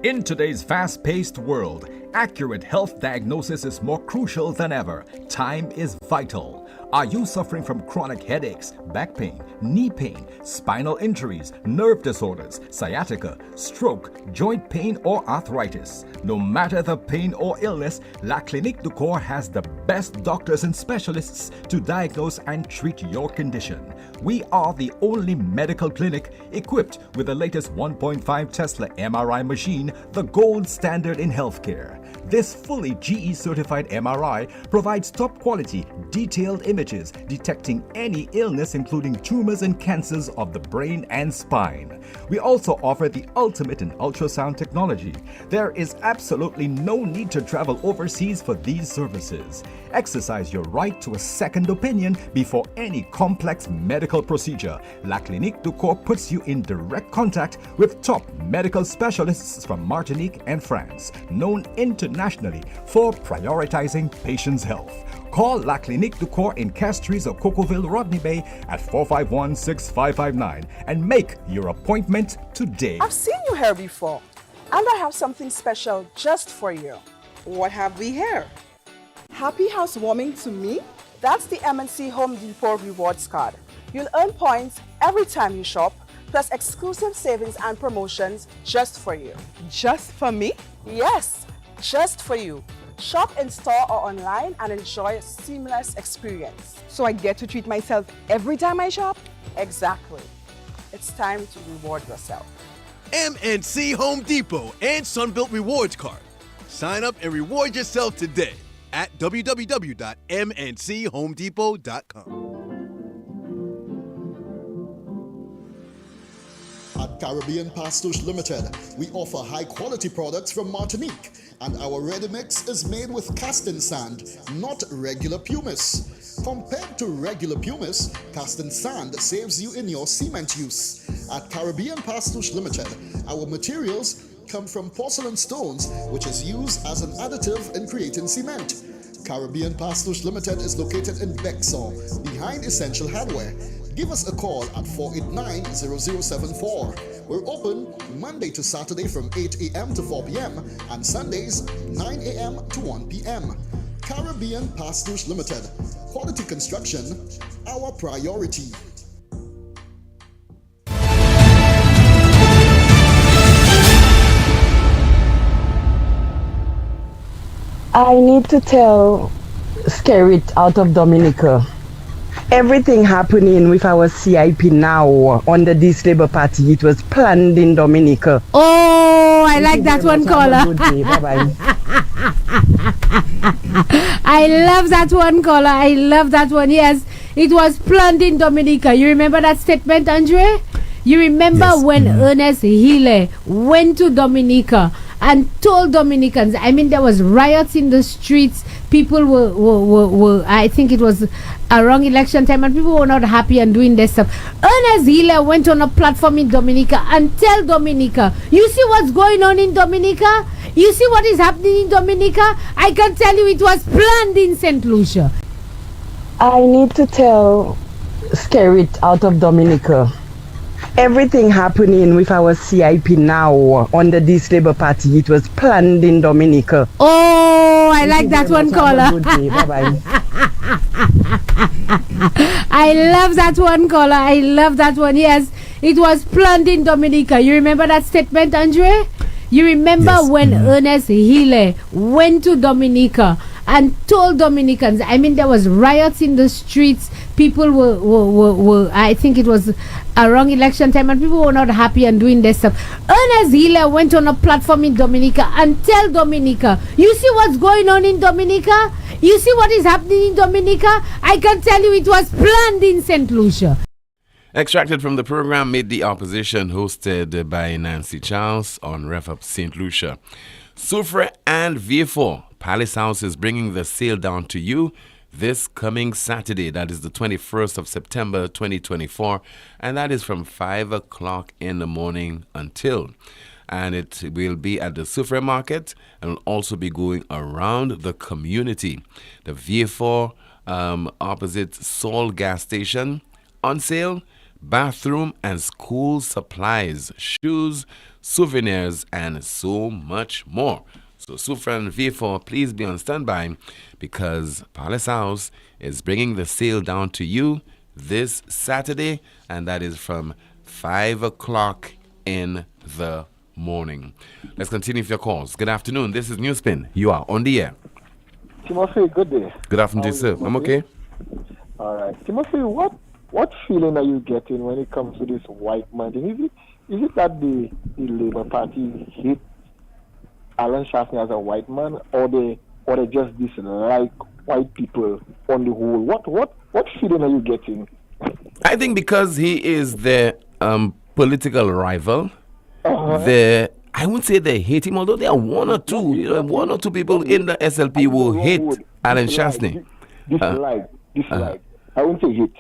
In today's fast-paced world, accurate health diagnosis is more crucial than ever. Time is vital. Are you suffering from chronic headaches, back pain, knee pain, spinal injuries, nerve disorders, sciatica, stroke, joint pain, or arthritis? No matter the pain or illness, La Clinique du Corps has the best doctors and specialists to diagnose and treat your condition. We are the only medical clinic equipped with the latest 1.5 Tesla MRI machine, the gold standard in healthcare. This fully GE certified MRI provides top quality, detailed images detecting any illness including tumors and cancers of the brain and spine. We also offer the ultimate in ultrasound technology. There is absolutely no need to travel overseas for these services. Exercise your right to a second opinion before any complex medical procedure. La Clinique du Corps puts you in direct contact with top medical specialists from Martinique and France, known internationally for prioritizing patients' health. Call La Clinique du Corps in Castries or Cocoville, Rodney Bay at 451-6559 and make your appointment today. I've seen you here before, and I have something special just for you. What have we here? Happy housewarming to me? That's the MNC Home Depot Rewards Card. You'll earn points every time you shop, plus exclusive savings and promotions just for you. Just for me? Yes, just for you. Shop in store or online and enjoy a seamless experience. So I get to treat myself every time I shop? Exactly. It's time to reward yourself. MNC Home Depot and Sunbelt Rewards Card. Sign up and reward yourself today at www.mnchomedepot.com. At Caribbean Pastouche Limited, we offer high-quality products from Martinique, and our ready mix is made with casting sand, not regular pumice. Compared to regular pumice, casting sand saves you in your cement use. At Caribbean Pastouche Limited, our materials come from porcelain stones, which is used as an additive in creating cement. Caribbean Pastouche Limited is located in Bexar, behind Essential Hardware. Give us a call at 489-0074. We're open Monday to Saturday from 8 a.m. to 4 p.m. and Sundays 9 a.m. to 1 p.m. Caribbean Pastouche Limited. Quality construction, our priority. I need to tell Skerrit out of Dominica. Everything happening with our CIP now under this Labour Party, it was planned in Dominica. Oh, I like that one, caller. Bye-bye. I love that one, caller. I love that one. Yes, it was planned in Dominica. You remember that statement, Andre? You remember when Ernest Healy went to Dominica and told Dominicans, I mean, there was riots in the streets. People were I think it was around election time, and people were not happy and doing their stuff. Ernest Healy went on a platform in Dominica and tell Dominica, you see what's going on in Dominica? You see what is happening in Dominica? I can tell you it was planned in St. Lucia. I need to tell Skerrit out of Dominica. Everything happening with our CIP now under this Labour Party, it was planned in Dominica. Oh, I like that one, caller. Bye-bye. I love that one, caller. I love that one. Yes, it was planned in Dominica. You remember that statement, Andre? You remember when Ernest Healy went to Dominica and told Dominicans, I mean, there was riots in the streets. People were I think it was around election time, and people were not happy and doing their stuff. Ernest Healy went on a platform in Dominica and tell Dominica, you see what's going on in Dominica? You see what is happening in Dominica? I can tell you it was planned in St. Lucia. Extracted from the program Meet the Opposition, hosted by Nancy Charles on Ref Up St. Lucia. Soufre and V4, Palace House is bringing the sale down to you. this coming Saturday. That is the 21st of September 2024, and that is from 5 o'clock in the morning until. And it will be at the Soufriere Market and will also be going around the community. The V4 opposite Sol gas station, on sale, bathroom and school supplies, shoes, souvenirs, and so much more. So Soufriere and V4, please be on standby because Palace House is bringing the sale down to you this Saturday, and that is from 5 o'clock in the morning. Let's continue with your calls. Good afternoon. This is NewsSpin. You are on the air. Timothy, good day. Good afternoon to you, sir. I'm okay. All right. Timothy, what feeling are you getting when it comes to this white man thing? Is it that the Labour Party hate Alan Shaftney as a white man, or they just dislike white people on the whole? What feeling are you getting? I think because he is their political rival, I wouldn't say they hate him, although there are one or two people in the SLP who hate Alan Shaftney. Dislike. I wouldn't say hate.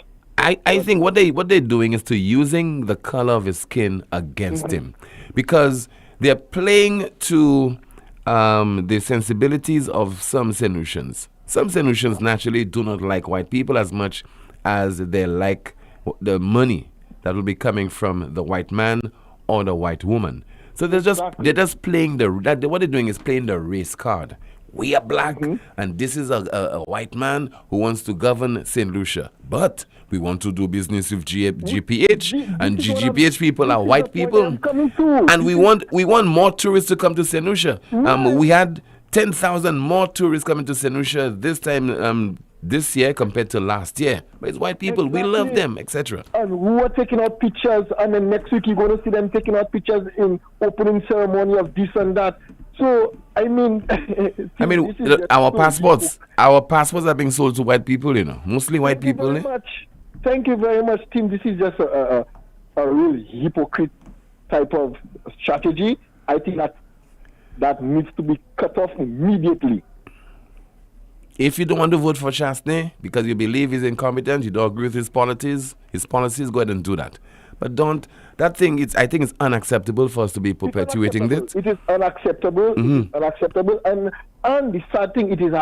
I think what they're doing is to using the color of his skin against him, because they're playing to the sensibilities of some Saint-Lucians. Some Saint-Lucians naturally do not like white people as much as they like the money that will be coming from the white man or the white woman. So they're just playing what they're doing is playing the race card. We are black, and this is a white man who wants to govern St. Lucia. But we want to do business with GPH, and GPH people are white people. And we want more tourists to come to St. Lucia. We had 10,000 more tourists coming to St. Lucia this time, this year compared to last year. But it's white people. We love them, etc. And who are taking out pictures, and then next week you're going to see them taking out pictures in opening ceremony of this and that. So, I mean, our passports are being sold to white people, mostly white people. Thank you very much, Tim. This is just a real hypocrite type of strategy. I think that needs to be cut off immediately. If you don't want to vote for Shaftney because you believe he's incompetent, you don't agree with his policies, go ahead and do that. But don't. That thing, I think it's unacceptable for us to be perpetuating this. It is unacceptable. It is unacceptable. And the sad thing, it is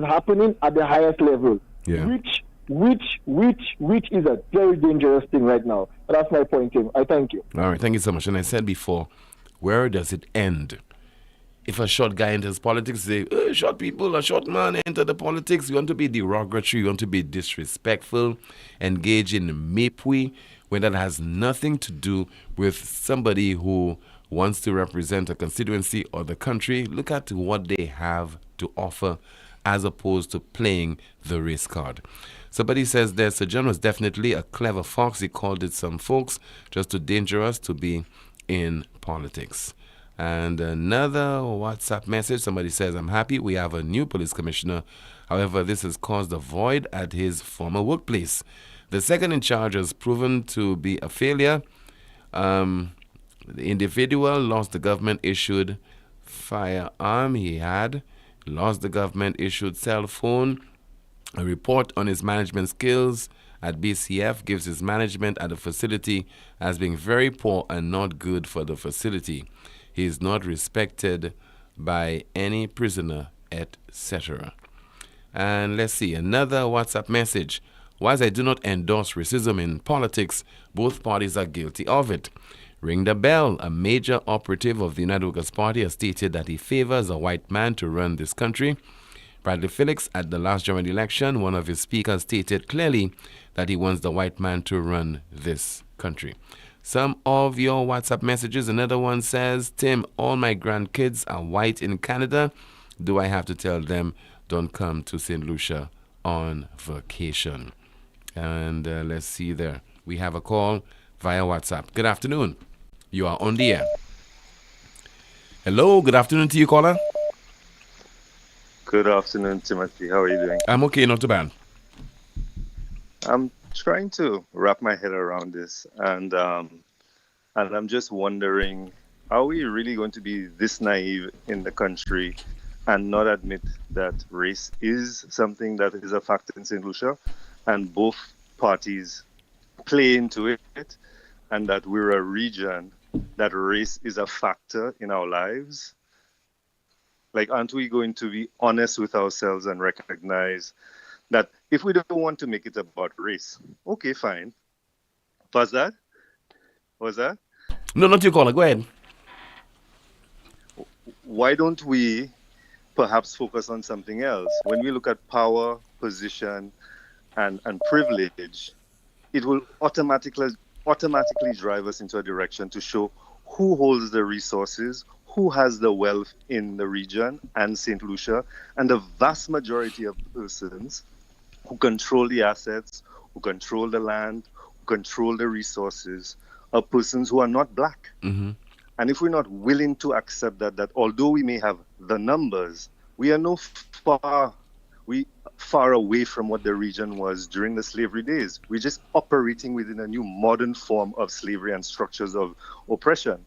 happening at the highest level. Yeah. Which is a very dangerous thing right now. That's my point, Tim. I thank you. All right, thank you so much. And I said before, where does it end? If a short guy enters politics, say, short people, a short man enter the politics. You want to be derogatory, you want to be disrespectful, engage in mepui, when that has nothing to do with somebody who wants to represent a constituency or the country. Look at what they have to offer as opposed to playing the race card. Somebody says there, Sir John was definitely a clever fox. He called it some folks just too dangerous to be in politics. And another WhatsApp message, somebody says, I'm happy we have a new police commissioner. However, this has caused a void at his former workplace. The second in charge has proven to be a failure. The individual lost the government-issued firearm he had, lost the government-issued cell phone. A report on his management skills at BCF gives his management at the facility as being very poor and not good for the facility. He is not respected by any prisoner, etc. And let's see, another WhatsApp message. Whilst I do not endorse racism in politics, both parties are guilty of it. Ring the bell. A major operative of the United Workers' Party has stated that he favors a white man to run this country. Bradley Felix, at the last general election, one of his speakers stated clearly that he wants the white man to run this country. Some of your WhatsApp messages. Another one says, Tim, all my grandkids are white in Canada. Do I have to tell them don't come to St. Lucia on vacation? And let's see there. We have a call via WhatsApp. Good afternoon. You are on the air. Hello, good afternoon to you, caller. Good afternoon, Timothy. How are you doing? I'm okay, not too bad. I'm trying to wrap my head around this, and I'm just wondering, are we really going to be this naive in the country and not admit that race is something that is a factor in St. Lucia, and both parties play into it, and that we're a region that race is a factor in our lives. Like, aren't we going to be honest with ourselves and recognize that if we don't want to make it about race, okay, fine. Was that? No, not you, caller. Go ahead. Why don't we perhaps focus on something else? When we look at power, position, and privilege, it will automatically drive us into a direction to show who holds the resources, who has the wealth in the region and St. Lucia, and the vast majority of persons who control the assets, who control the land, who control the resources, are persons who are not black. Mm-hmm. And if we're not willing to accept that although we may have the numbers, we are far away from what the region was during the slavery days. We're just operating within a new modern form of slavery and structures of oppression.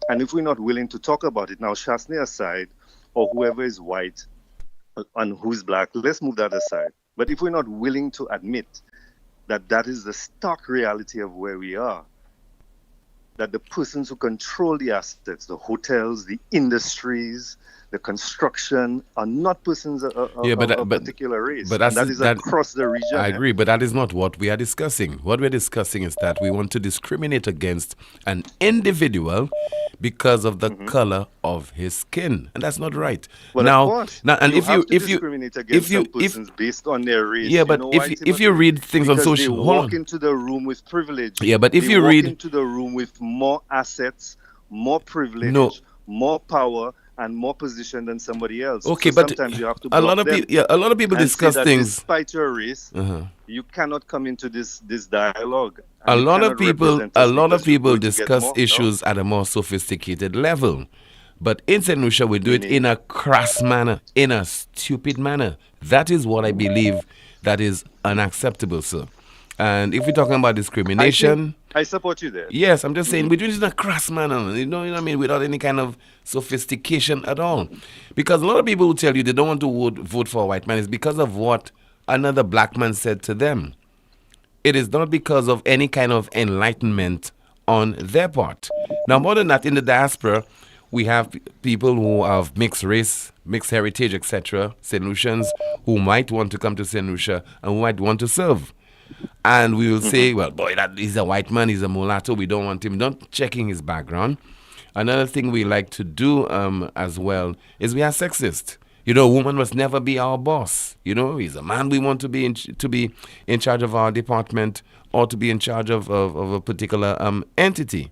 And if we're not willing to talk about it, now Shasney aside, or whoever is white and who's black, let's move that aside. But if we're not willing to admit that is the stark reality of where we are, that the persons who control the assets, the hotels, the industries, the construction, are not persons of a particular race. But and that is across the region. I agree, but that is not what we are discussing. What we're discussing is that we want to discriminate against an individual because of the color of his skin, and that's not right. Well, now, of course. And you have to discriminate against some persons based on their race. Yeah, but if you read things on social, they walk into the room with privilege. Yeah, but if they you walk read into the room with more assets, more privilege, more power, and more position than somebody else. Okay, so but sometimes you have to a lot of people discuss things. Despite your race, you cannot come into this dialogue. A lot of people discuss issues at a more sophisticated level. But in St. Lucia, we do it in a crass manner, in a stupid manner. That is what I believe that is unacceptable, sir. And if we're talking about discrimination, I support you there. Yes, I'm just saying we do it in a crass manner, you know what I mean, without any kind of sophistication at all. Because a lot of people who tell you they don't want to vote for a white man is because of what another black man said to them. It is not because of any kind of enlightenment on their part. Now, more than that, in the diaspora, we have people who have mixed race, mixed heritage, etc., St. Lucians, who might want to come to St. Lucia and who might want to serve. And we will say, well, boy, that he's a white man, he's a mulatto, we don't want him. Not checking his background. Another thing we like to do as well is we are sexist. You know, a woman must never be our boss. You know, he's a man, we want to be in charge of our department or to be in charge of a particular entity.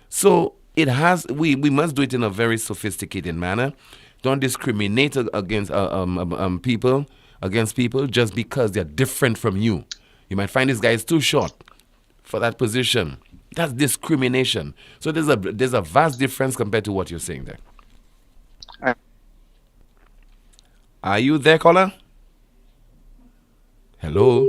So it has, we must do it in a very sophisticated manner. Don't discriminate against people just because they're different from you. You might find this guy is too short for that position. That's discrimination. So there's a vast difference compared to what you're saying there. Are you there, caller? Hello?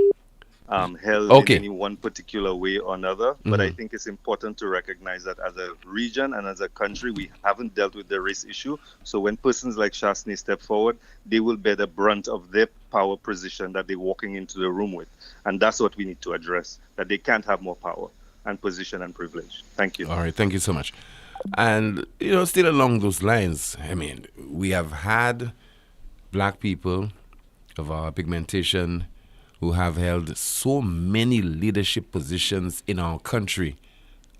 Held in any one particular way or another. But I think it's important to recognize that as a region and as a country, we haven't dealt with the race issue. So when persons like Shasney step forward, they will bear the brunt of their power position that they're walking into the room with. And that's what we need to address, that they can't have more power and position and privilege. Thank you. All right, thank you so much. And, you know, still along those lines, I mean, we have had black people of our pigmentation who have held so many leadership positions in our country.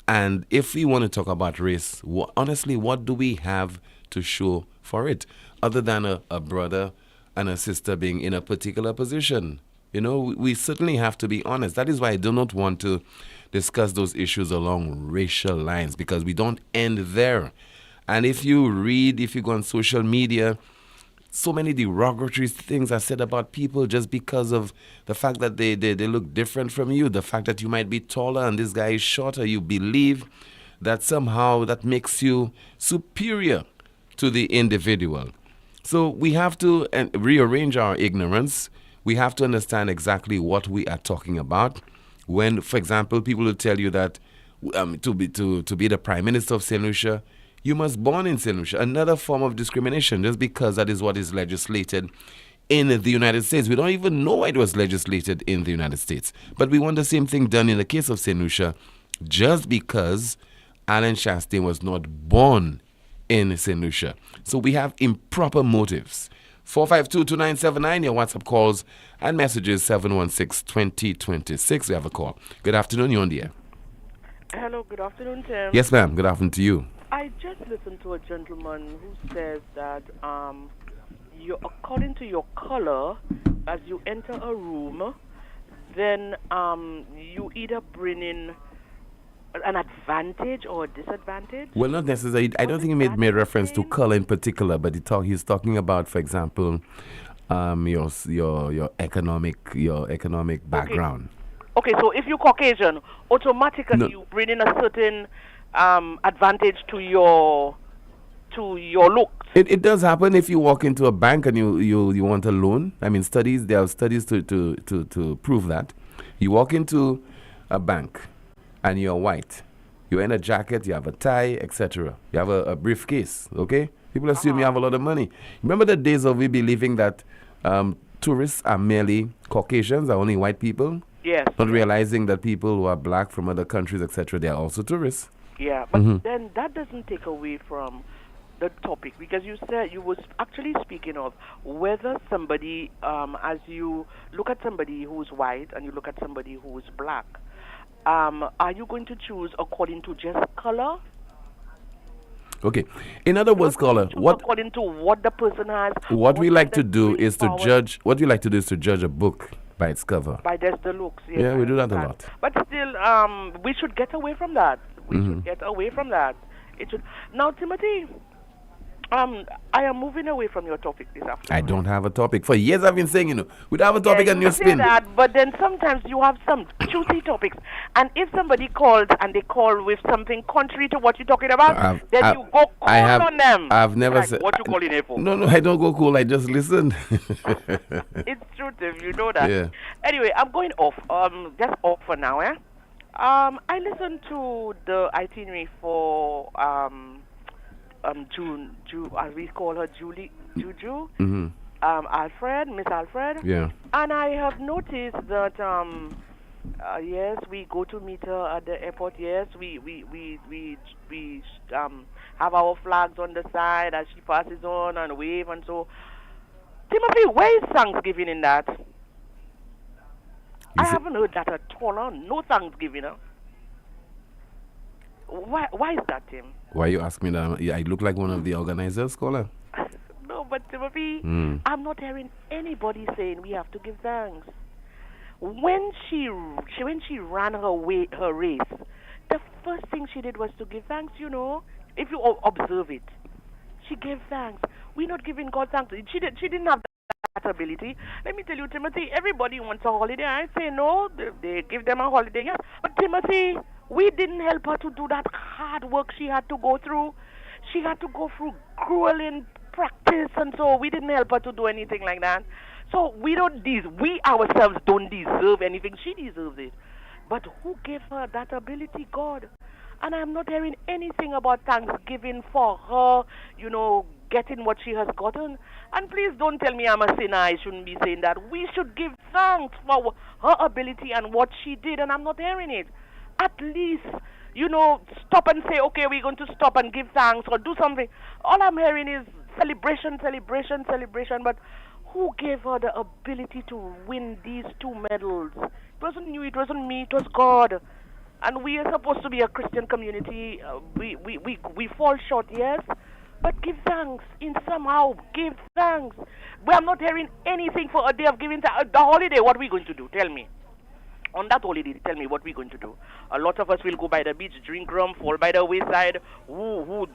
And if we want to talk about race, honestly, what do we have to show for it other than a brother and a sister being in a particular position? You know, we certainly have to be honest. That is why I do not want to discuss those issues along racial lines, because we don't end there. And if you go on social media, so many derogatory things are said about people just because of the fact that they look different from you, the fact that you might be taller and this guy is shorter. You believe that somehow that makes you superior to the individual. So we have to rearrange our ignorance. We have to understand exactly what we are talking about. When, for example, people will tell you that to be the Prime Minister of St. Lucia, you must born in St. Lucia. Another form of discrimination, just because that is what is legislated in the United States. We don't even know why it was legislated in the United States. But we want the same thing done in the case of St. Lucia, just because Alan Chastain was not born in St. Lucia. So we have improper motives. 452-2979, your WhatsApp calls and messages 716-2026. We have a call. Good afternoon, you're on the air. Hello, good afternoon, Tim. Yes, ma'am. Good afternoon to you. I just listened to a gentleman who says that according to your color, as you enter a room, then you either bring in an advantage or a disadvantage. Well, not necessarily. I don't think he made reference to color in particular, but he's talking about, for example, your economic background. Okay, so if you're Caucasian, automatically you bring in a certain advantage to your looks. It does happen if you walk into a bank and you want a loan. I mean, there are studies to prove that. You walk into a bank and you're white. You're in a jacket, you have a tie, etc. You have a briefcase, okay? People assume you have a lot of money. Remember the days of we believing that tourists are merely Caucasians, are only white people? Yes. Not realizing that people who are black from other countries, etc., they are also tourists. Yeah, but then that doesn't take away from the topic, because you said you was actually speaking of whether somebody, as you look at somebody who's white and you look at somebody who's black, are you going to choose according to just color? Okay. In other words, caller, according to what the person has. What we like to do is to judge. What we like to do is to judge a book by its cover. By just the looks. Yes, yeah, we do that a lot. But still, we should get away from that. We should get away from that. It should. Now, Timothy, I am moving away from your topic this afternoon. I don't have a topic. For years I've been saying, we don't have a topic on NewsSpin. That, but then sometimes you have some juicy topics. And if somebody calls and they call with something contrary to what you're talking about, then you go cool on them. I've never said... What you calling it for? No, I don't go cool. I just listen. It's true, Tim. You know that. Yeah. Anyway, I'm going off. Just off for now, eh? I listened to the itinerary for... June, as we call her, Juju, Miss Alfred. Yeah. And I have noticed that, yes, we go to meet her at the airport. Yes, we have our flags on the side as she passes on and wave and so. Timothy, where is Thanksgiving in that? I haven't heard that at all. No Thanksgiving. Why is that, Tim? Why you ask me that? I look like one of the organizers, caller. No, but Timothy, I'm not hearing anybody saying we have to give thanks. When she ran her race, the first thing she did was to give thanks. If you observe it, she gave thanks. We're not giving God thanks. She didn't have that ability. Let me tell you, Timothy, everybody wants a holiday. I say no, they give them a holiday. Yes, but Timothy, we didn't help her to do that hard work she had to go through. She had to go through grueling practice, and so we didn't help her to do anything like that. So we ourselves don't deserve anything. She deserves it. But who gave her that ability? God. And I'm not hearing anything about Thanksgiving for her, getting what she has gotten. And please don't tell me I'm a sinner. I shouldn't be saying that. We should give thanks for her ability and what she did, and I'm not hearing it. At least, stop and say, okay, we're going to stop and give thanks or do something. All I'm hearing is celebration. But who gave her the ability to win these 2 medals? It wasn't you, it wasn't me, it was God. And we are supposed to be a Christian community. We fall short, yes, but give thanks in somehow. Give thanks. But I'm not hearing anything for a day of giving thanks. The holiday, what are we going to do? Tell me. On that holiday, tell me what we're going to do. A lot of us will go by the beach, drink rum, fall by the wayside. Who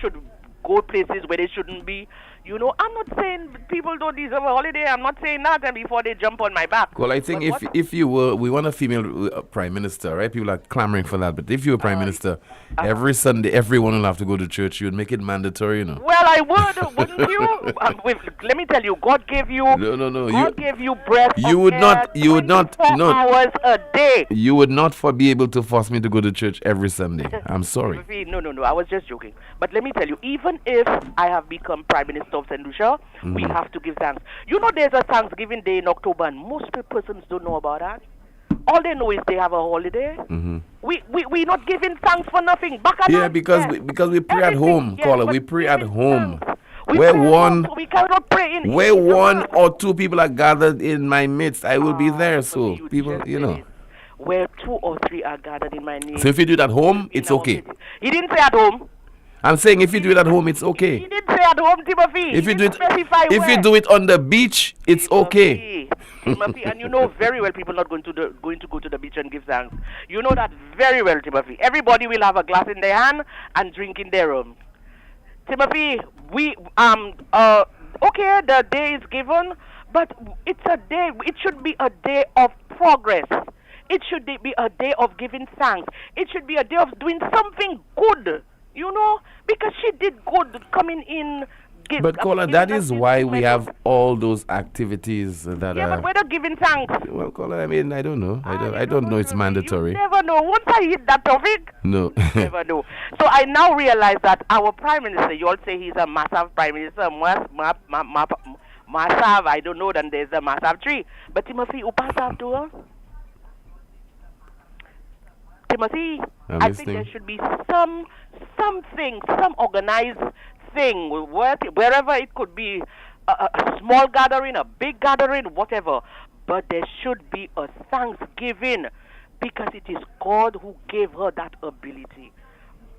should go places where they shouldn't be. You know, I'm not saying people don't deserve a holiday. I'm not saying that, and before they jump on my back. Well, I think if you were, we want a female prime minister, right? People are clamoring for that. But if you were prime minister, every Sunday, everyone will have to go to church. You would make it mandatory, you know. Well, I would, wouldn't you? Let me tell you, God gave you. No. God gave you breath. You would not. You would not. 24 No. hours a day. You would not be able to force me to go to church every Sunday. I'm sorry. No. I was just joking. But let me tell you, even if I have become Prime Minister of St. Lucia, we have to give thanks. You know, there's a Thanksgiving Day in October, and most persons don't know about that. All they know is they have a holiday. We're not giving thanks for nothing. Because we pray at home, caller. We pray at home. We cannot pray in. Where one or two people are gathered in my midst, I will be there. So people, you know. Where 2 or 3 are gathered in my name. So if you do it at home, it's okay. He didn't say at home. I'm saying if you do it at home, it's okay. He didn't say at home, Timothy. If you do it on the beach, it's okay. Timothy, and you know very well people not going to go to the beach and give thanks. You know that very well, Timothy. Everybody will have a glass in their hand and drink in their room. Timothy, okay, the day is given, but it's a day. It should be a day of progress. It should be a day of giving thanks. It should be a day of doing something good, you know, because she did good coming in. But caller, that is why we have all those activities that are. Yeah, but we're not giving thanks. Well, caller, I mean, I don't know. I don't know it's mandatory. You never know. Once I hit that topic, no. You never know. So I now realize that our Prime Minister, you all say he's a massive Prime Minister, massive, I don't know, then there's a massive tree. But Timothy, you pass out to her? Timothy, I think there should be something, some organized thing, wherever it could be, a small gathering, a big gathering, whatever. But there should be a thanksgiving because it is God who gave her that ability.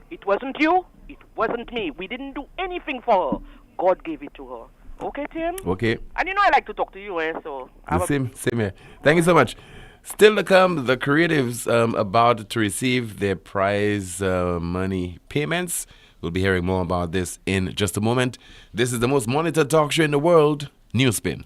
It wasn't you, it wasn't me. We didn't do anything for her. God gave it to her. Okay, Tim? Okay. And you know I like to talk to you, so... Same here. Thank you so much. Still to come, the creatives about to receive their prize money payments. We'll be hearing more about this in just a moment. This is the most monitored talk show in the world, NewsSpin.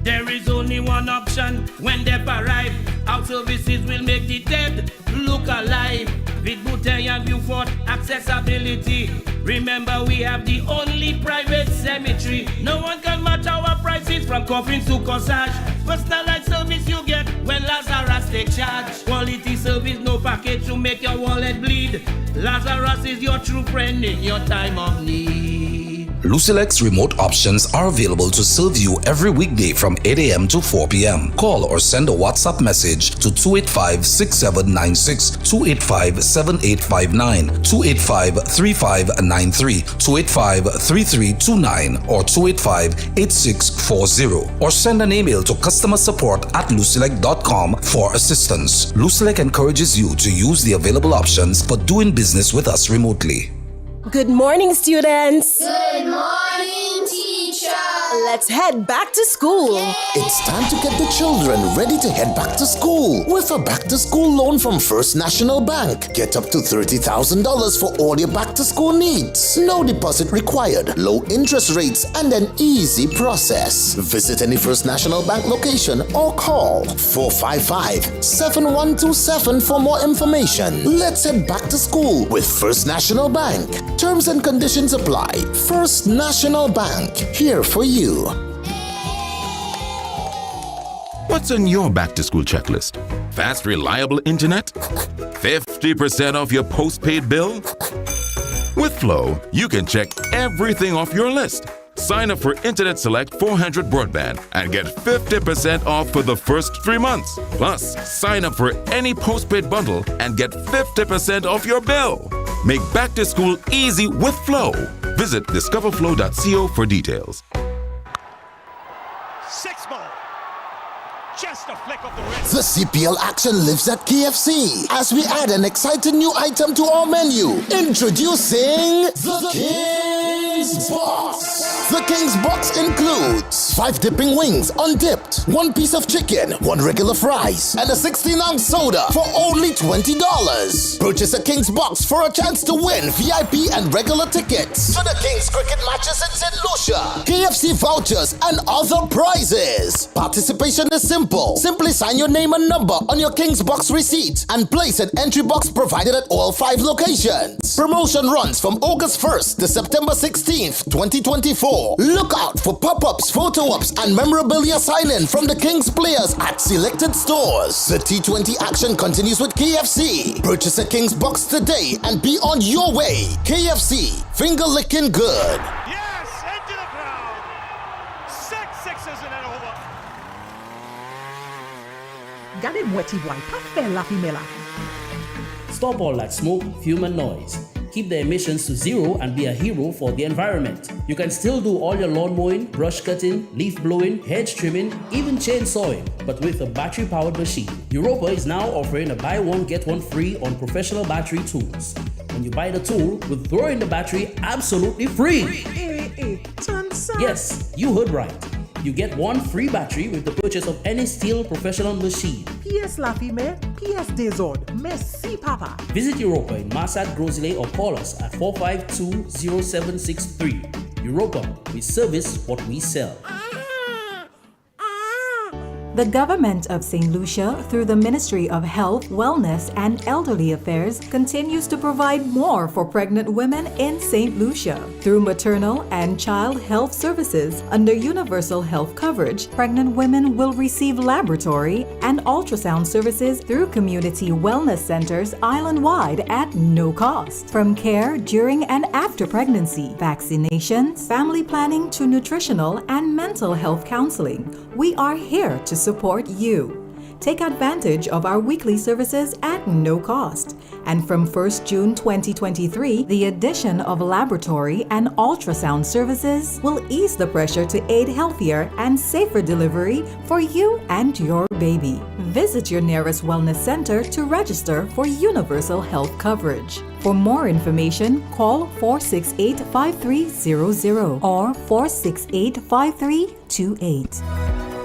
There is only one option when they arrive. Our services will make the dead look alive. With Bouteille and Beaufort accessibility. Remember, we have the only private cemetery. No one can match our prices from coffins to corsage. Personalized service you get when Lazarus take charge. Quality service, no package to make your wallet bleed. Lazarus is your true friend in your time of need. Lucilex remote options are available to serve you every weekday from 8 a.m. to 4 p.m. Call or send a WhatsApp message to 285-6796, 285-7859, 285-3593, 285-3329, or 285-8640. Or send an email to customersupport@lucilec.com for assistance. Lucilec encourages you to use the available options for doing business with us remotely. Good morning, students. Good morning, teacher. Let's head back to school. It's time to get the children ready to head back to school with a back-to-school loan from First National Bank. Get up to $30,000 for all your back-to-school needs. No deposit required, low interest rates, and an easy process. Visit any First National Bank location or call 455-7127 for more information. Let's head back to school with First National Bank. Terms and conditions apply. First National Bank, here for you. What's on your back-to-school checklist? Fast, reliable internet? 50% off your postpaid bill? With Flow, you can check everything off your list. Sign up for Internet Select 400 broadband and get 50% off for the first 3 months. Plus, sign up for any postpaid bundle and get 50% off your bill. Make back to school easy with Flow. Visit discoverflow.co for details. 6 more. just a flick of the wrist. The CPL action lives at KFC as we add an exciting new item to our menu. Introducing the King's Box. The King's Box includes 5 dipping wings undipped, 1 piece of chicken, 1 regular fries, and a 16-ounce soda for only $20. Purchase a King's Box for a chance to win VIP and regular tickets to the King's cricket matches in St. Lucia, KFC vouchers, and other prizes. Participation is simple. Simply sign your name and number on your King's Box receipt and place an entry box provided at all 5 locations. Promotion runs from August 1st to September 16th, 2024. Look out for pop-ups, photo-ops, and memorabilia sign-in from the King's players at selected stores. The T20 action continues with KFC. Purchase a King's Box today and be on your way. KFC, finger licking good. Yes, into the crowd. 6 sixes and an over. Gardez-moi, boy, pas faire la femelle. Stop all that smoke, fume, and noise. Keep the emissions to zero and be a hero for the environment. You can still do all your lawn mowing, brush cutting, leaf blowing, hedge trimming, even chainsawing, but with a battery-powered machine. Europa is now offering a buy one get one free on professional battery tools. When you buy the tool, we'll throw in the battery absolutely free. Yes, you heard right. You get 1 free battery with the purchase of any steel professional machine. PS la femelle, PS désordre. Merci, papa. Visit Europa in Massat, Grosley, or call us at 452-0763. Europa, we service what we sell. The government of St. Lucia, through the Ministry of Health, Wellness, and Elderly Affairs, continues to provide more for pregnant women in St. Lucia. Through maternal and child health services under universal health coverage, pregnant women will receive laboratory and ultrasound services through community wellness centers island-wide at no cost. From care during and after pregnancy, vaccinations, family planning to nutritional and mental health counseling, we are here to support you. Take advantage of our weekly services at no cost. And from 1st June 2023, the addition of laboratory and ultrasound services will ease the pressure to aid healthier and safer delivery for you and your baby. Visit your nearest wellness center to register for universal health coverage. For more information, call 468-5300 or 468-5328.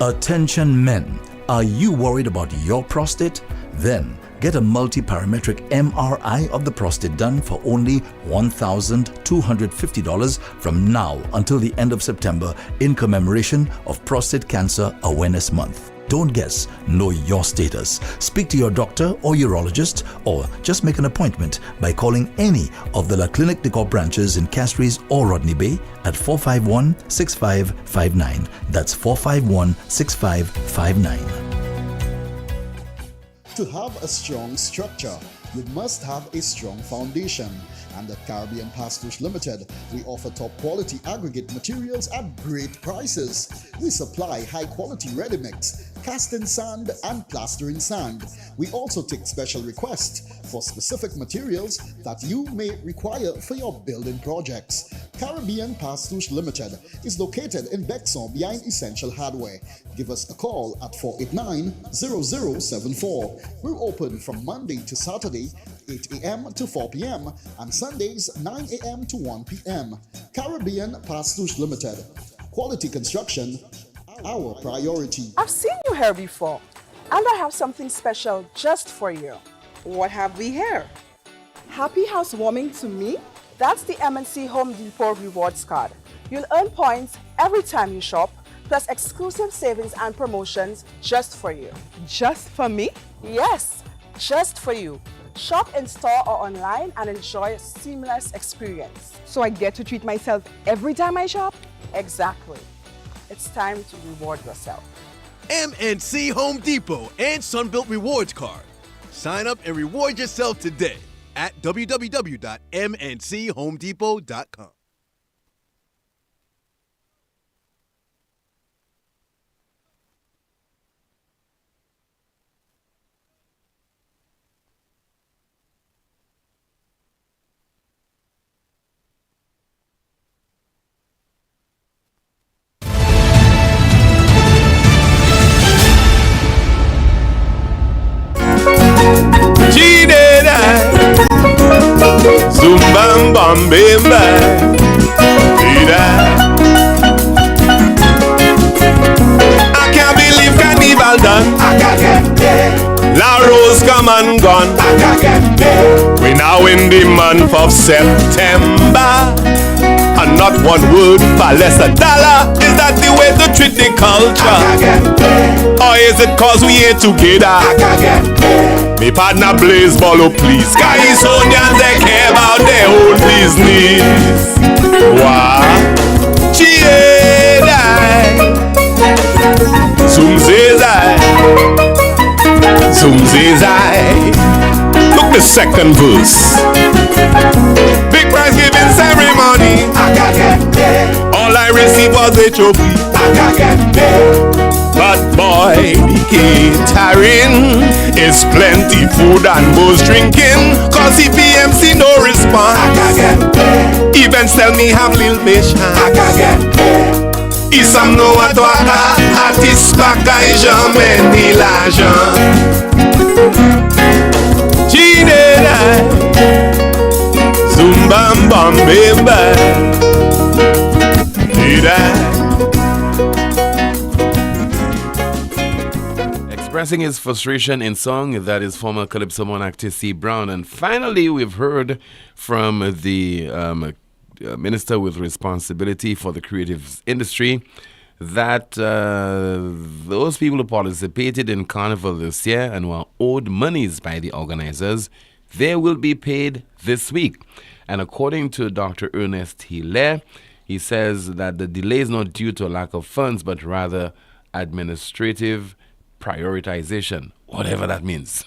Attention men, are you worried about your prostate? Then get a multi-parametric MRI of the prostate done for only $1,250 from now until the end of September in commemoration of Prostate Cancer Awareness Month. Don't guess, know your status. Speak to your doctor or urologist or just make an appointment by calling any of the La Clinique de Corps branches in Castries or Rodney Bay at 451-6559. That's 451-6559. To have a strong structure, you must have a strong foundation. And at Caribbean Pastouche Limited, we offer top quality aggregate materials at great prices. We supply high quality ready-mix, cast-in sand and plastering sand. We also take special requests for specific materials that you may require for your building projects. Caribbean Pastouche Limited is located in Bexon behind Essential Hardware. Give us a call at 489-0074. We're open from Monday to Saturday, 8 a.m. to 4 p.m. and Sundays 9 a.m. to 1 p.m. Caribbean Pastouche Limited. Quality construction, our priority. I've seen you here before, and I have something special just for you. What have we here? Happy housewarming to me? That's the MNC Home Depot Rewards Card. You'll earn points every time you shop, plus exclusive savings and promotions just for you. Just for me? Yes, just for you. Shop in store or online and enjoy a seamless experience. So I get to treat myself every time I shop? Exactly. It's time to reward yourself. MNC Home Depot and Sunbelt Rewards Card. Sign up and reward yourself today at www.mnchomedepot.com. bamba. I can't believe carnival done. La Rose come and gone. We now in the month of September, and not one word for less $1. Is that the way to treat the culture? Or is it cause we ain't together? Me partner Blaze Bolo, please. Californians, they care about their own business. Wow. Zoom zizai. Look the second verse. Big prize giving ceremony. All I received was a trophy. But boy, the catering is plenty food and booze drinking. Cause CPMC no response. Events tell me have little patience. Isam no atwaka, artiste baka et jamais ni l'argent. Chidera, zumbam bam bimba. Expressing his frustration in song, that is former Calypso monarch T.C. Brown. And finally, we've heard from the Minister with responsibility for the creative industry that those people who participated in Carnival this year and were owed monies by the organizers, they will be paid this week. And according to Dr. Ernest Hilaire, he says that the delay is not due to a lack of funds, but rather administrative prioritization, whatever that means.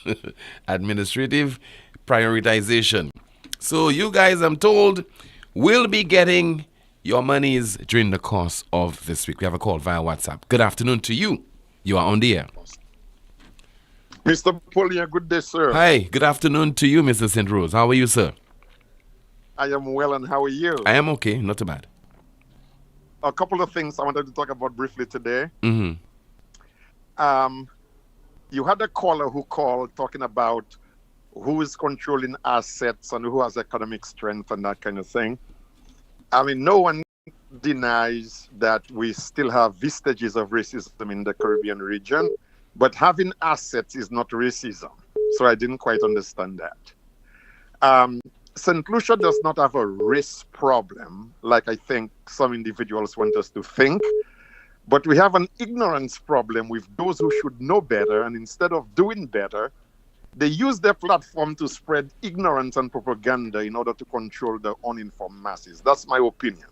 Administrative prioritization. So you guys, I'm told, will be getting your monies during the course of this week. We have a call via WhatsApp. Good afternoon to you. You are on the air. Mr. Poleon, good day, sir. Hi, good afternoon to you, Mr. St. Rose. How are you, sir? I am well, and how are you? I am okay, not too bad. A couple of things I wanted to talk about briefly today. Mm-hmm. You had a caller who called talking about who is controlling assets and who has economic strength and that kind of thing. I mean, no one denies that we still have vestiges of racism in the Caribbean region, but having assets is not racism. So I didn't quite understand that. St. Lucia does not have a race problem, like I think some individuals want us to think, but we have an ignorance problem with those who should know better, and instead of doing better, they use their platform to spread ignorance and propaganda in order to control the uninformed masses. That's my opinion.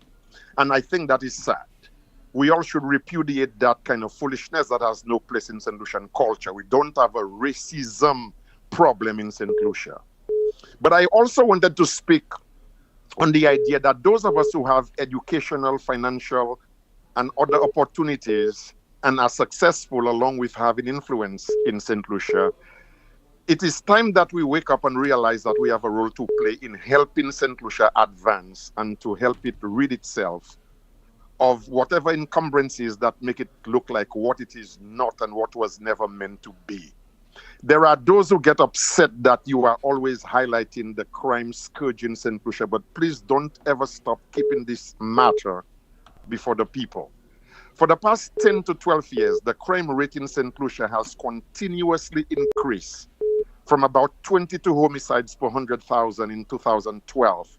And I think that is sad. We all should repudiate that kind of foolishness that has no place in St. Lucian culture. We don't have a racism problem in St. Lucia. But I also wanted to speak on the idea that those of us who have educational, financial, and other opportunities and are successful along with having influence in St. Lucia, it is time that we wake up and realize that we have a role to play in helping St. Lucia advance and to help it rid itself of whatever encumbrances that make it look like what it is not and what was never meant to be. There are those who get upset that you are always highlighting the crime scourge in St. Lucia, but please don't ever stop keeping this matter before the people. For the past 10 to 12 years, the crime rate in St. Lucia has continuously increased from about 22 homicides per 100,000 in 2012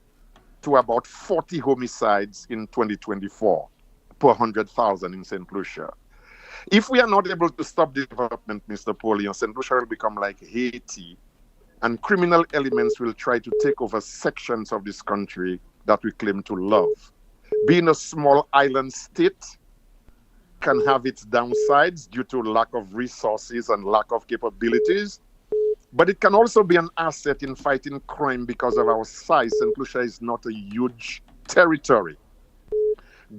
to about 40 homicides in 2024 per 100,000 in St. Lucia. If we are not able to stop development, Mr. Poleon, St. Lucia will become like Haiti, and criminal elements will try to take over sections of this country that we claim to love. Being a small island state can have its downsides due to lack of resources and lack of capabilities, but it can also be an asset in fighting crime because of our size. St. Lucia is not a huge territory.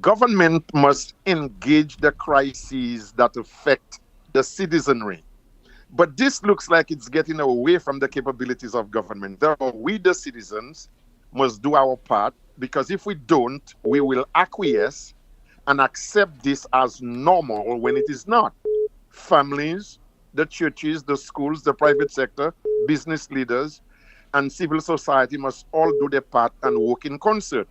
Government must engage the crises that affect the citizenry. But this looks like it's getting away from the capabilities of government. Therefore, we, the citizens, must do our part, because if we don't, we will acquiesce and accept this as normal when it is not. Families, the churches, the schools, the private sector, business leaders, and civil society must all do their part and work in concert.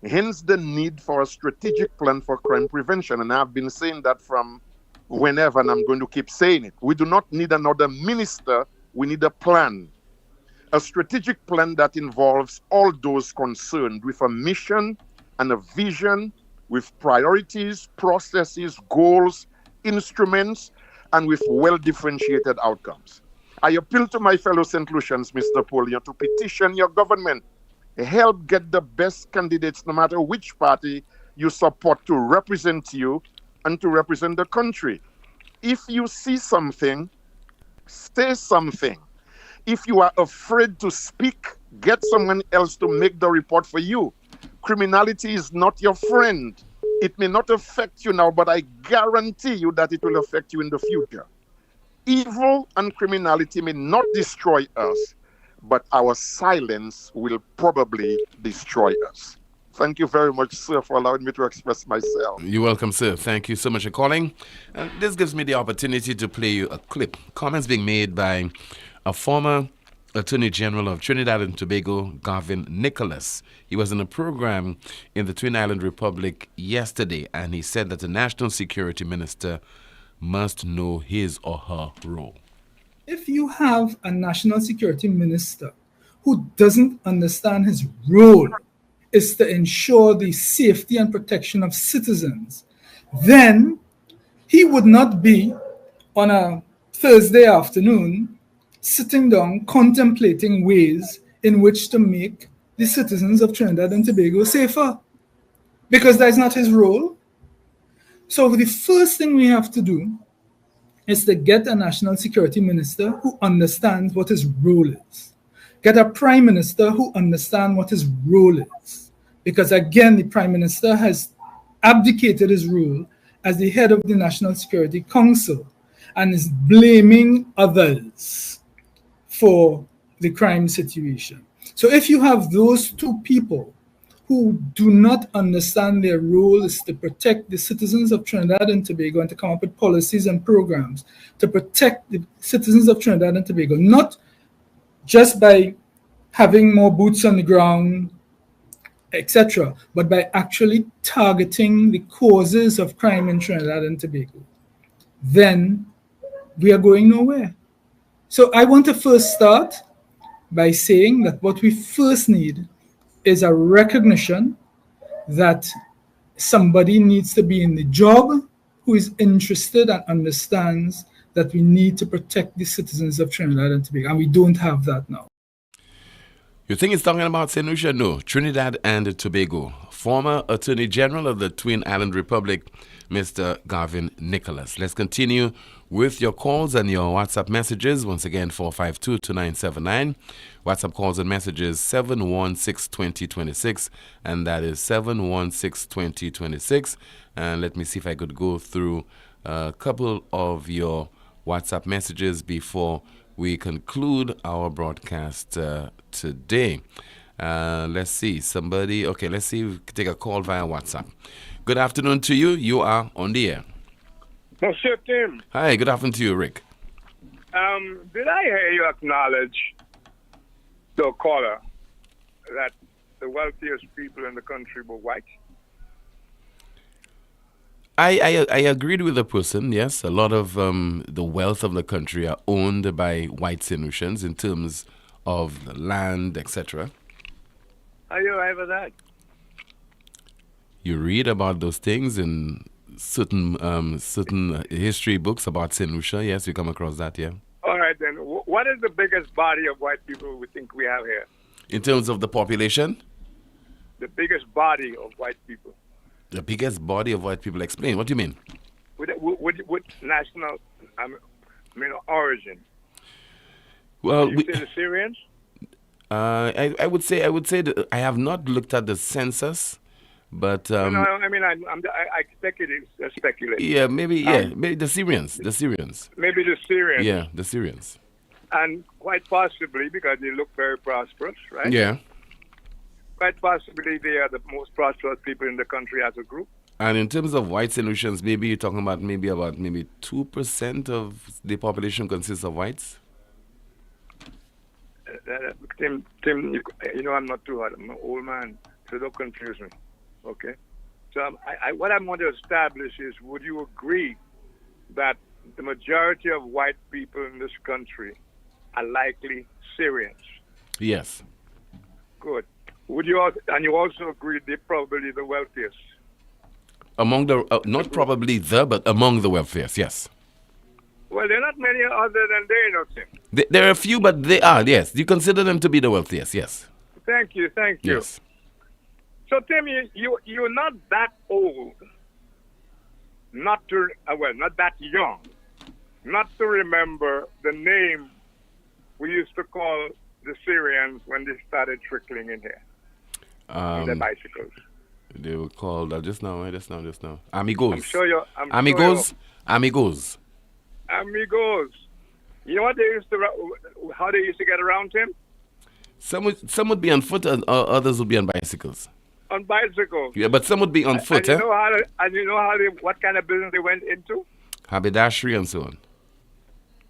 Hence the need for a strategic plan for crime prevention. And I've been saying that from whenever, and I'm going to keep saying it. We do not need another minister. We need a plan. A strategic plan that involves all those concerned with a mission and a vision, with priorities, processes, goals, instruments, and with well-differentiated outcomes. I appeal to my fellow St. Lucians, Mr. Poleon, to petition your government. Help get the best candidates, no matter which party you support, to represent you and to represent the country. If you see something, say something. If you are afraid to speak, get someone else to make the report for you. Criminality is not your friend. It may not affect you now, but I guarantee you that it will affect you in the future. Evil and criminality may not destroy us, but our silence will probably destroy us. Thank you very much, sir, for allowing me to express myself. You're welcome, sir. Thank you so much for calling. And this gives me the opportunity to play you a clip. Comments being made by a former Attorney General of Trinidad and Tobago, Garvin Nicholas. He was in a program in the Twin Island Republic yesterday, and he said that the National Security Minister must know his or her role. If you have a national security minister who doesn't understand his role is to ensure the safety and protection of citizens, then he would not be on a Thursday afternoon sitting down contemplating ways in which to make the citizens of Trinidad and Tobago safer, because that's not his role. So the first thing we have to do is to get a national security minister who understands what his role is. Get a prime minister who understands what his role is. Because again, the prime minister has abdicated his role as the head of the National Security Council and is blaming others for the crime situation. So if you have those two people who do not understand their role is to protect the citizens of Trinidad and Tobago and to come up with policies and programs to protect the citizens of Trinidad and Tobago, not just by having more boots on the ground, etc., but by actually targeting the causes of crime in Trinidad and Tobago, then we are going nowhere. So I want to first start by saying that what we first need is a recognition that somebody needs to be in the job who is interested and understands that we need to protect the citizens of Trinidad and Tobago, and we don't have that now. You think it's talking about St. Lucia? No, Trinidad and Tobago. Former Attorney General of the Twin Island Republic, Mr. Garvin Nicholas. Let's continue with your calls and your WhatsApp messages. Once again, 452-2979. WhatsApp calls and messages 716-2026, and that is 716-2026. And let me see if I could go through a couple of your WhatsApp messages before we conclude our broadcast today. Let's see. Somebody. Okay, let's see if we can take a call via WhatsApp. Good afternoon to you. You are on the air. Monsieur Tim. Hi, good afternoon to you, Rick. Did I hear you acknowledge the caller that the wealthiest people in the country were white? I agreed with the person, yes. A lot of the wealth of the country are owned by white St. Lucians in terms of the land, etc. How you arrive at that? You read about those things in certain history books about St. Lucia. Yes, you come across that, yeah. All right, then. What is the biggest body of white people we think we have here? In terms of the population? The biggest body of white people. The biggest body of white people. Explain. What do you mean? With national, origin. Well, you say the Syrians? I would say that I have not looked at the census, but I speculate. Yeah, maybe the Syrians. Maybe the Syrians. Yeah, the Syrians. And quite possibly because they look very prosperous, right? Yeah. Quite possibly they are the most prosperous people in the country as a group. And in terms of white St. Lucians, maybe you're talking about maybe 2% of the population consists of whites. Tim, you know I'm not too hard. I'm an old man, so don't confuse me. Okay? So what I want to establish is, would you agree that the majority of white people in this country are likely Syrians? Yes. Good. Would you also, and you also agree they're probably the wealthiest? Among the, not probably the, but among the wealthiest, yes. Well, there are not many other than they, you know, Tim. There are a few, but they are, yes. You consider them to be the wealthiest, yes. Thank you. Yes. So, Tim, you're not that old, not that young, not to remember the name we used to call the Syrians when they started trickling in here on their bicycles. They were called, just now. Amigos. I'm sure you're... Amigos. You know what how they used to get around him? Some would be on foot, and others would be on bicycles. On bicycles. Yeah, but some would be on foot, and you know what kind of business they went into? Haberdashery and so on.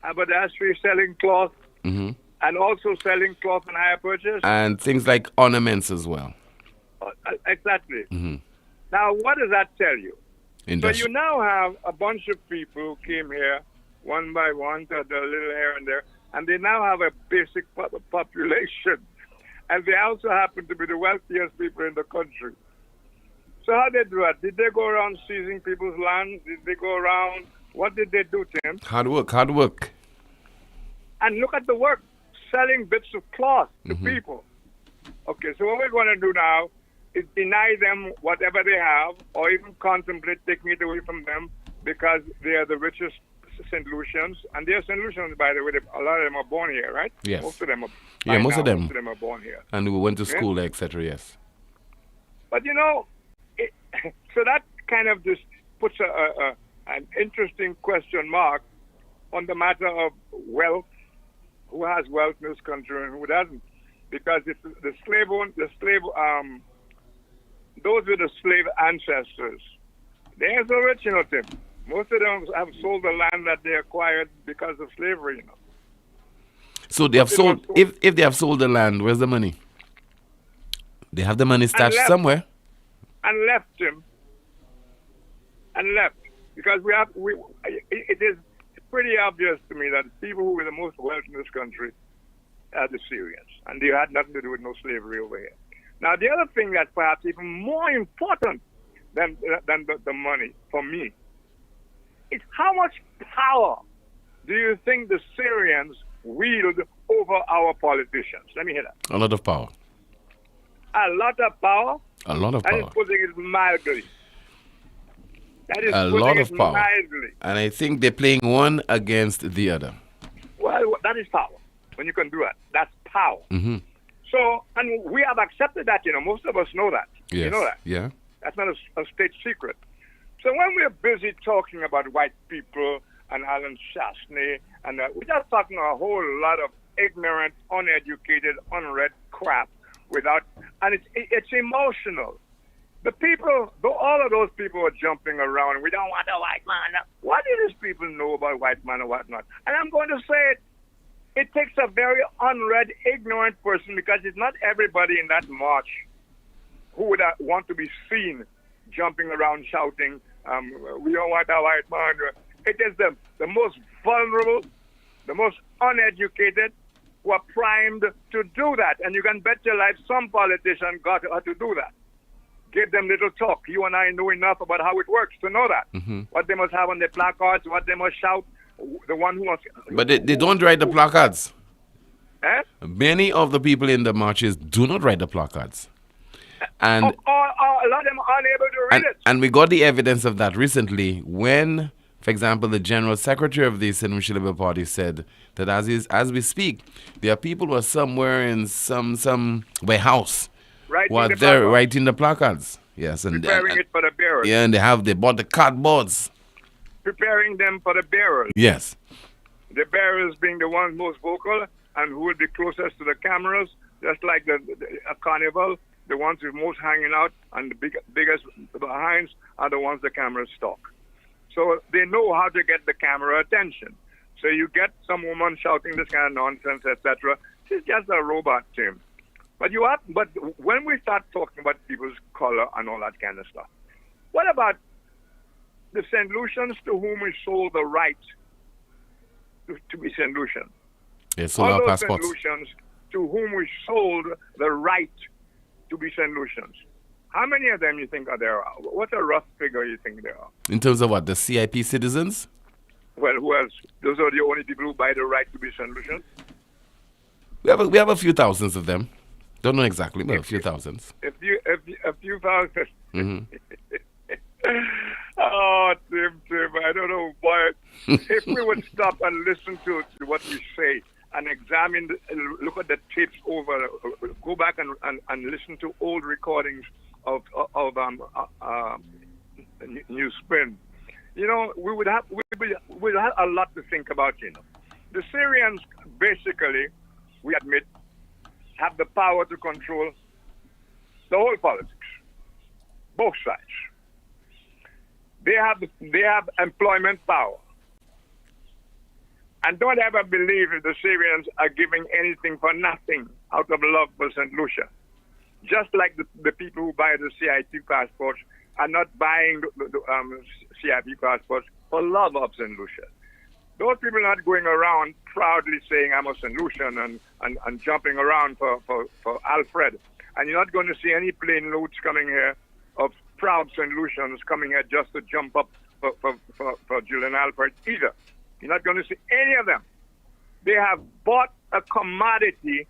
Haberdashery, selling cloth, and also selling cloth and hire purchase. And things like ornaments as well. Exactly. Now, what does that tell you? So you now have a bunch of people who came here one by one, to the little here and there, and they now have a basic population. And they also happen to be the wealthiest people in the country. So how did they do that? Did they go around seizing people's land? Did they go around? What did they do, Tim? Hard work. And look at the work, selling bits of cloth to people. Okay, so what we're going to do now is deny them whatever they have, or even contemplate taking it away from them, because they are the richest St. Lucians. And they're St. Lucians, by the way. A lot of them are born here, right? Yes. Most of them are. Most of them are born here. And we went to school, etc. Yes. But you know, so that kind of just puts an interesting question mark on the matter of wealth. Who has wealth in this country and who doesn't? Because it's those with the slave ancestors, they ain't so rich, you know, Tim. Most of them have sold the land that they acquired because of slavery, you know. So they have sold. If they have sold the land, where's the money? They have the money stashed somewhere. And left, Tim. And left, because it is pretty obvious to me that the people who are the most wealthy in this country are the Syrians, and they had nothing to do with no slavery over here. Now, the other thing that's perhaps even more important than the money for me is how much power do you think the Syrians wield over our politicians? Let me hear that. A lot of power. A lot of power? A lot of power. That is putting it mildly. That is a putting lot it of power. mildly. And I think they're playing one against the other. Well, that is power. When you can do that, that's power. So, and we have accepted that, you know. Most of us know that. Yes. You know that. Yeah. That's not a state secret. So when we're busy talking about white people and Alan Chasney, and we're just talking a whole lot of ignorant, uneducated, unread crap and it's emotional. The people, all of those people are jumping around. We don't want a white man. What do these people know about white man or whatnot? And I'm going to say it. It takes a very unread, ignorant person, because it's not everybody in that march who would want to be seen jumping around shouting, we don't want a white man. It is the most vulnerable, the most uneducated, who are primed to do that. And you can bet your life some politician got her to do that. Give them little talk. You and I know enough about how it works to know that. What they must have on their placards, what they must shout. The one who wants. But they don't write the placards. Eh? Many of the people in the marches do not write the placards. And a lot of them are unable to read it. And we got the evidence of that recently when, for example, the General Secretary of the St. Lucia Labour Party said that as we speak, there are people who are somewhere in some warehouse who are there writing the placards. Yes, and preparing it for the bearers. Yeah, and they bought the cardboards. Preparing them for the bearers. Yes. The bearers being the ones most vocal and who will be closest to the cameras, just like a carnival. The ones with most hanging out and the biggest behinds are the ones the cameras stalk. So they know how to get the camera attention. So you get some woman shouting this kind of nonsense, etc. is just a robot term. But when we start talking about people's color and all that kind of stuff, what about the St. Lucians to whom we sold the right to be St. Lucian? Yes, all our those passports. St. Lucians to whom we sold the right to be St. Lucians. How many of them you think are there? What's a rough figure you think there are? In terms of what? The CIP citizens? Well, who else? Those are the only people who buy the right to be St. Lucian? We have a few thousands of them. Don't know exactly, but a few thousands. A few thousand. Mm-hmm. Oh, Tim, I don't know why. If we would stop and listen to what we say and examine, look at the tapes over, go back and listen to old recordings of NewsSpin, you know, we would have a lot to think about. You know, the Syrians basically, we admit, have the power to control the whole politics, both sides. They have employment power. And don't ever believe that the Syrians are giving anything for nothing out of love for St. Lucia. Just like the people who buy the CIP passports are not buying the CIP passports for love of St. Lucia. Those people are not going around proudly saying, I'm a St. Lucian and jumping around for Alfred. And you're not going to see any plane loads coming here of proud St. Lucians coming here just to jump up for Julian Alfred either. You're not going to see any of them. They have bought a commodity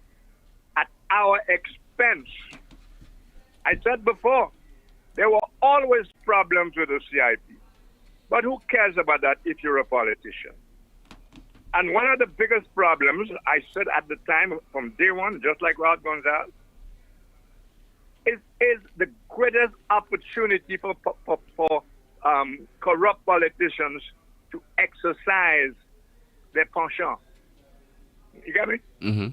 at our expense. I said before, there were always problems with the CIP. But who cares about that if you're a politician? And one of the biggest problems, I said at the time from day one, just like Rod Gonzalez, is the greatest opportunity for corrupt politicians to exercise their penchant. You get me? Mm-hmm.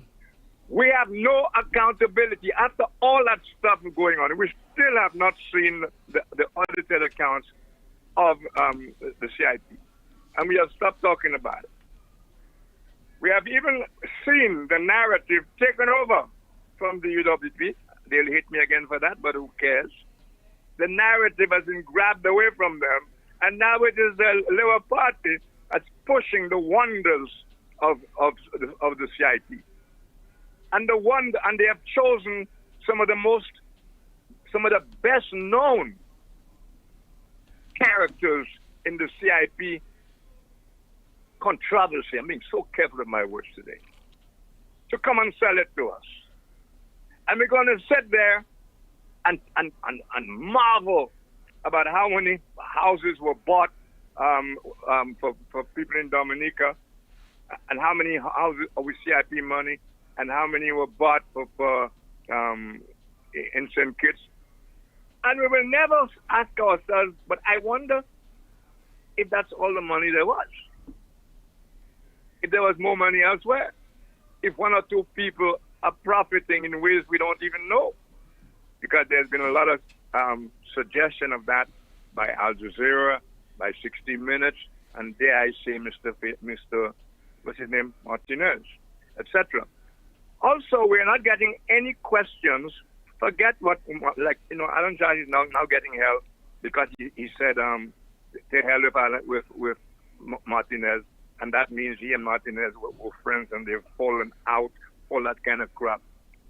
We have no accountability. After all that stuff going on, we still have not seen the audited accounts of the CIP. And we have stopped talking about it. We have even seen the narrative taken over from the UWP. They'll hate me again for that, but who cares? The narrative has been grabbed away from them, and now it is the Labour Party that's pushing the wonders of the CIP. And they have chosen some of the best known characters in the CIP controversy. I'm being so careful with my words today. To come and sell it to us. And we're going to sit there and marvel about how many houses were bought for people in Dominica, and how many houses with CIP money, and how many were bought for in St. Kitts. And we will never ask ourselves, but I wonder if that's all the money there was. If there was more money elsewhere. If one or two people are profiting in ways we don't even know. Because there's been a lot of suggestion of that by Al Jazeera, by 60 Minutes, and dare I say Mr. what's his name, Martinez, etc. Also, we're not getting any questions. Forget what, like, you know, Alan Charles is now getting hell because he said to hell with Martinez, and that means he and Martinez were friends and they've fallen out, all that kind of crap.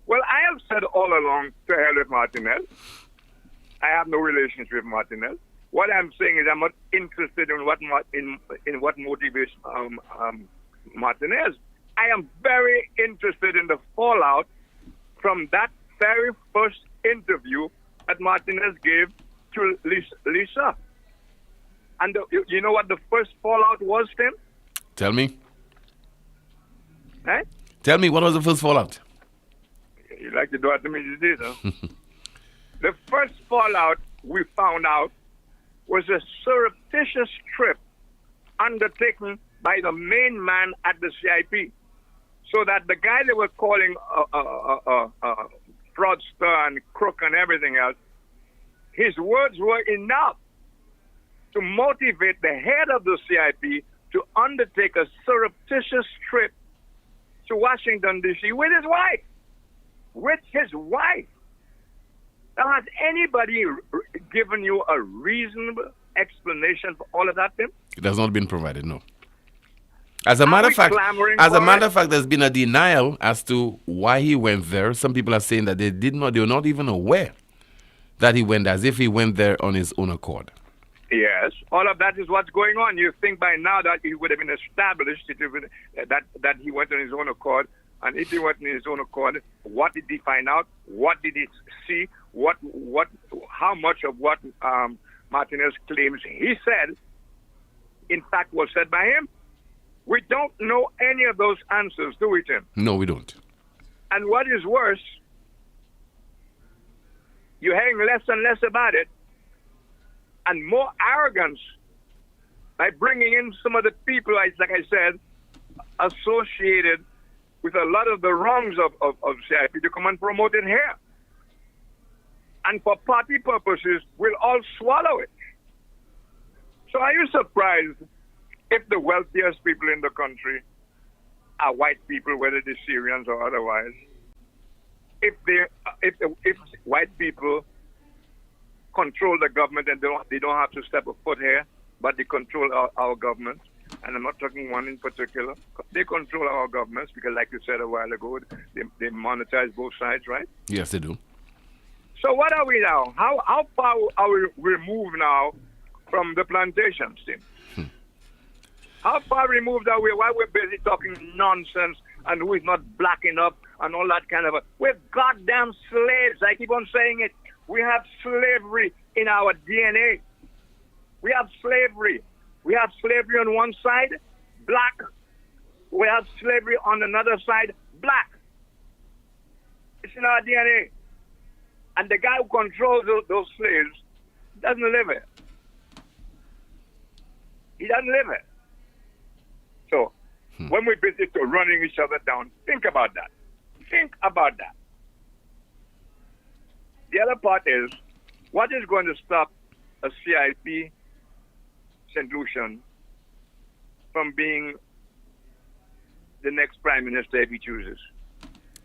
Well, I have said all along to hell with Martinez. I have no relationship with Martinez. What I'm saying is I'm not interested in what motivates Martinez. I am very interested in the fallout from that very first interview that Martinez gave to Lisa. And you know what the first fallout was, Tim? Tell me. Eh? Tell me, what was the first fallout? You like to do it to me these days, huh? The first fallout we found out was a surreptitious trip undertaken by the main man at the CIP. So that the guy they were calling fraudster and crook and everything else, his words were enough to motivate the head of the CIP to undertake a surreptitious trip to Washington, D.C. with his wife. With his wife. Now, has anybody given you a reasonable explanation for all of that, Tim? It has not been provided, no. As a matter of fact, there's been a denial as to why he went there. Some people are saying that they were not even aware that he went, as if he went there on his own accord. Yes, all of that is what's going on. You think by now that it would have been established that he went on his own accord. And if he went on his own accord, what did he find out? What did he see? How much of what Martinez claims he said, in fact, was said by him? We don't know any of those answers, do we, Tim? No, we don't. And what is worse, you're hearing less and less about it, and more arrogance by bringing in some of the people, like I said, associated with a lot of the wrongs of CIP to come and promote it here. And for party purposes, we'll all swallow it. So are you surprised if the wealthiest people in the country are white people, whether they're Syrians or otherwise? If white people control the government and they don't have to step a foot here, but they control our government, and I'm not talking one in particular, they control our governments because, like you said a while ago, they monetize both sides, right? Yes, they do. So what are we now? How far are we removed now from the plantations, Tim? How far removed are we? Why we're busy talking nonsense and who is not black enough and all that kind of we're goddamn slaves. I keep on saying it. We have slavery in our DNA. We have slavery. We have slavery on one side, black. We have slavery on another side, black. It's in our DNA. And the guy who controls those slaves doesn't live here. He doesn't live here. So, when we're busy running each other down, think about that. Think about that. The other part is, what is going to stop a CIP St. Lucian from being the next prime minister if he chooses?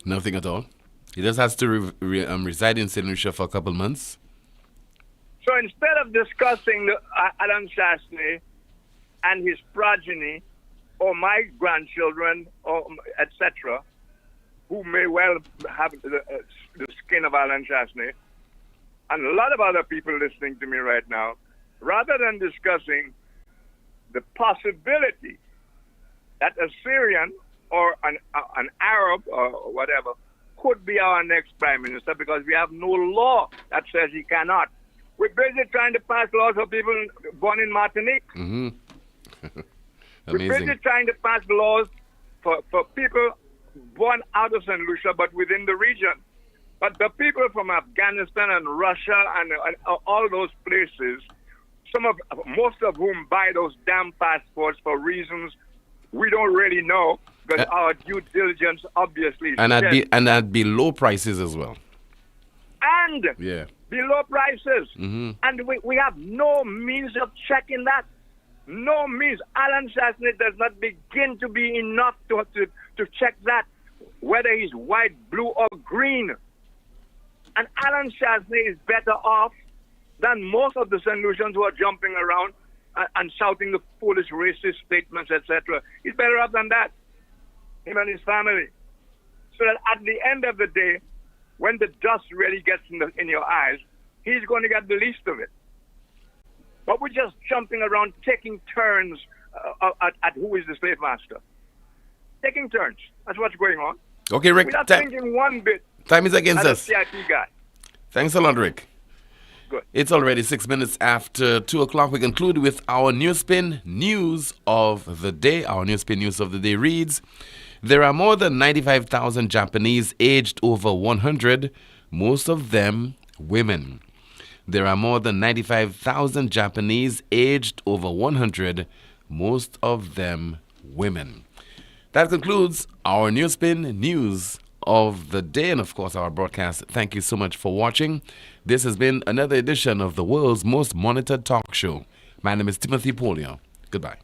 Nothing at all. He just has to reside in St. Lucia for a couple months. So instead of discussing Alan Chasney and his progeny, or my grandchildren, or etc., who may well have the skin of Alan Chasney, and a lot of other people listening to me right now, rather than discussing the possibility that a Syrian or an Arab or whatever could be our next prime minister, because we have no law that says he cannot. We're busy trying to pass laws for people born in Martinique. Mm-hmm. We're busy trying to pass laws for people born out of St. Lucia but within the region. But the people from Afghanistan and Russia and all those places, most of whom buy those damn passports for reasons we don't really know, because our due diligence obviously is at below prices as well. And below prices. Mm-hmm. And we have no means of checking that. No means. Alan Chasney does not begin to be enough to check that, whether he's white, blue, or green. And Alan Chasney is better off than most of the St. Lucians who are jumping around and shouting the foolish racist statements, etc. He's better off than that, him and his family. So that at the end of the day, when the dust really gets in your eyes, he's going to get the least of it. But we're just jumping around, taking turns at who is the slave master. Taking turns. That's what's going on. Okay, Rick. We're not thinking one bit. Time is against as us. a CIP guy. Thanks a lot, Rick. Good. It's already 6 minutes after 2 o'clock. We conclude with our NewsSpin news of the day. Our NewsSpin news of the day reads, there are more than 95,000 Japanese aged over 100, most of them women. There are more than 95,000 Japanese aged over 100, most of them women. That concludes our NewsSpin news of the day and, of course, our broadcast. Thank you so much for watching. This has been another edition of the world's most monitored talk show. My name is Timothy Poleon. Goodbye.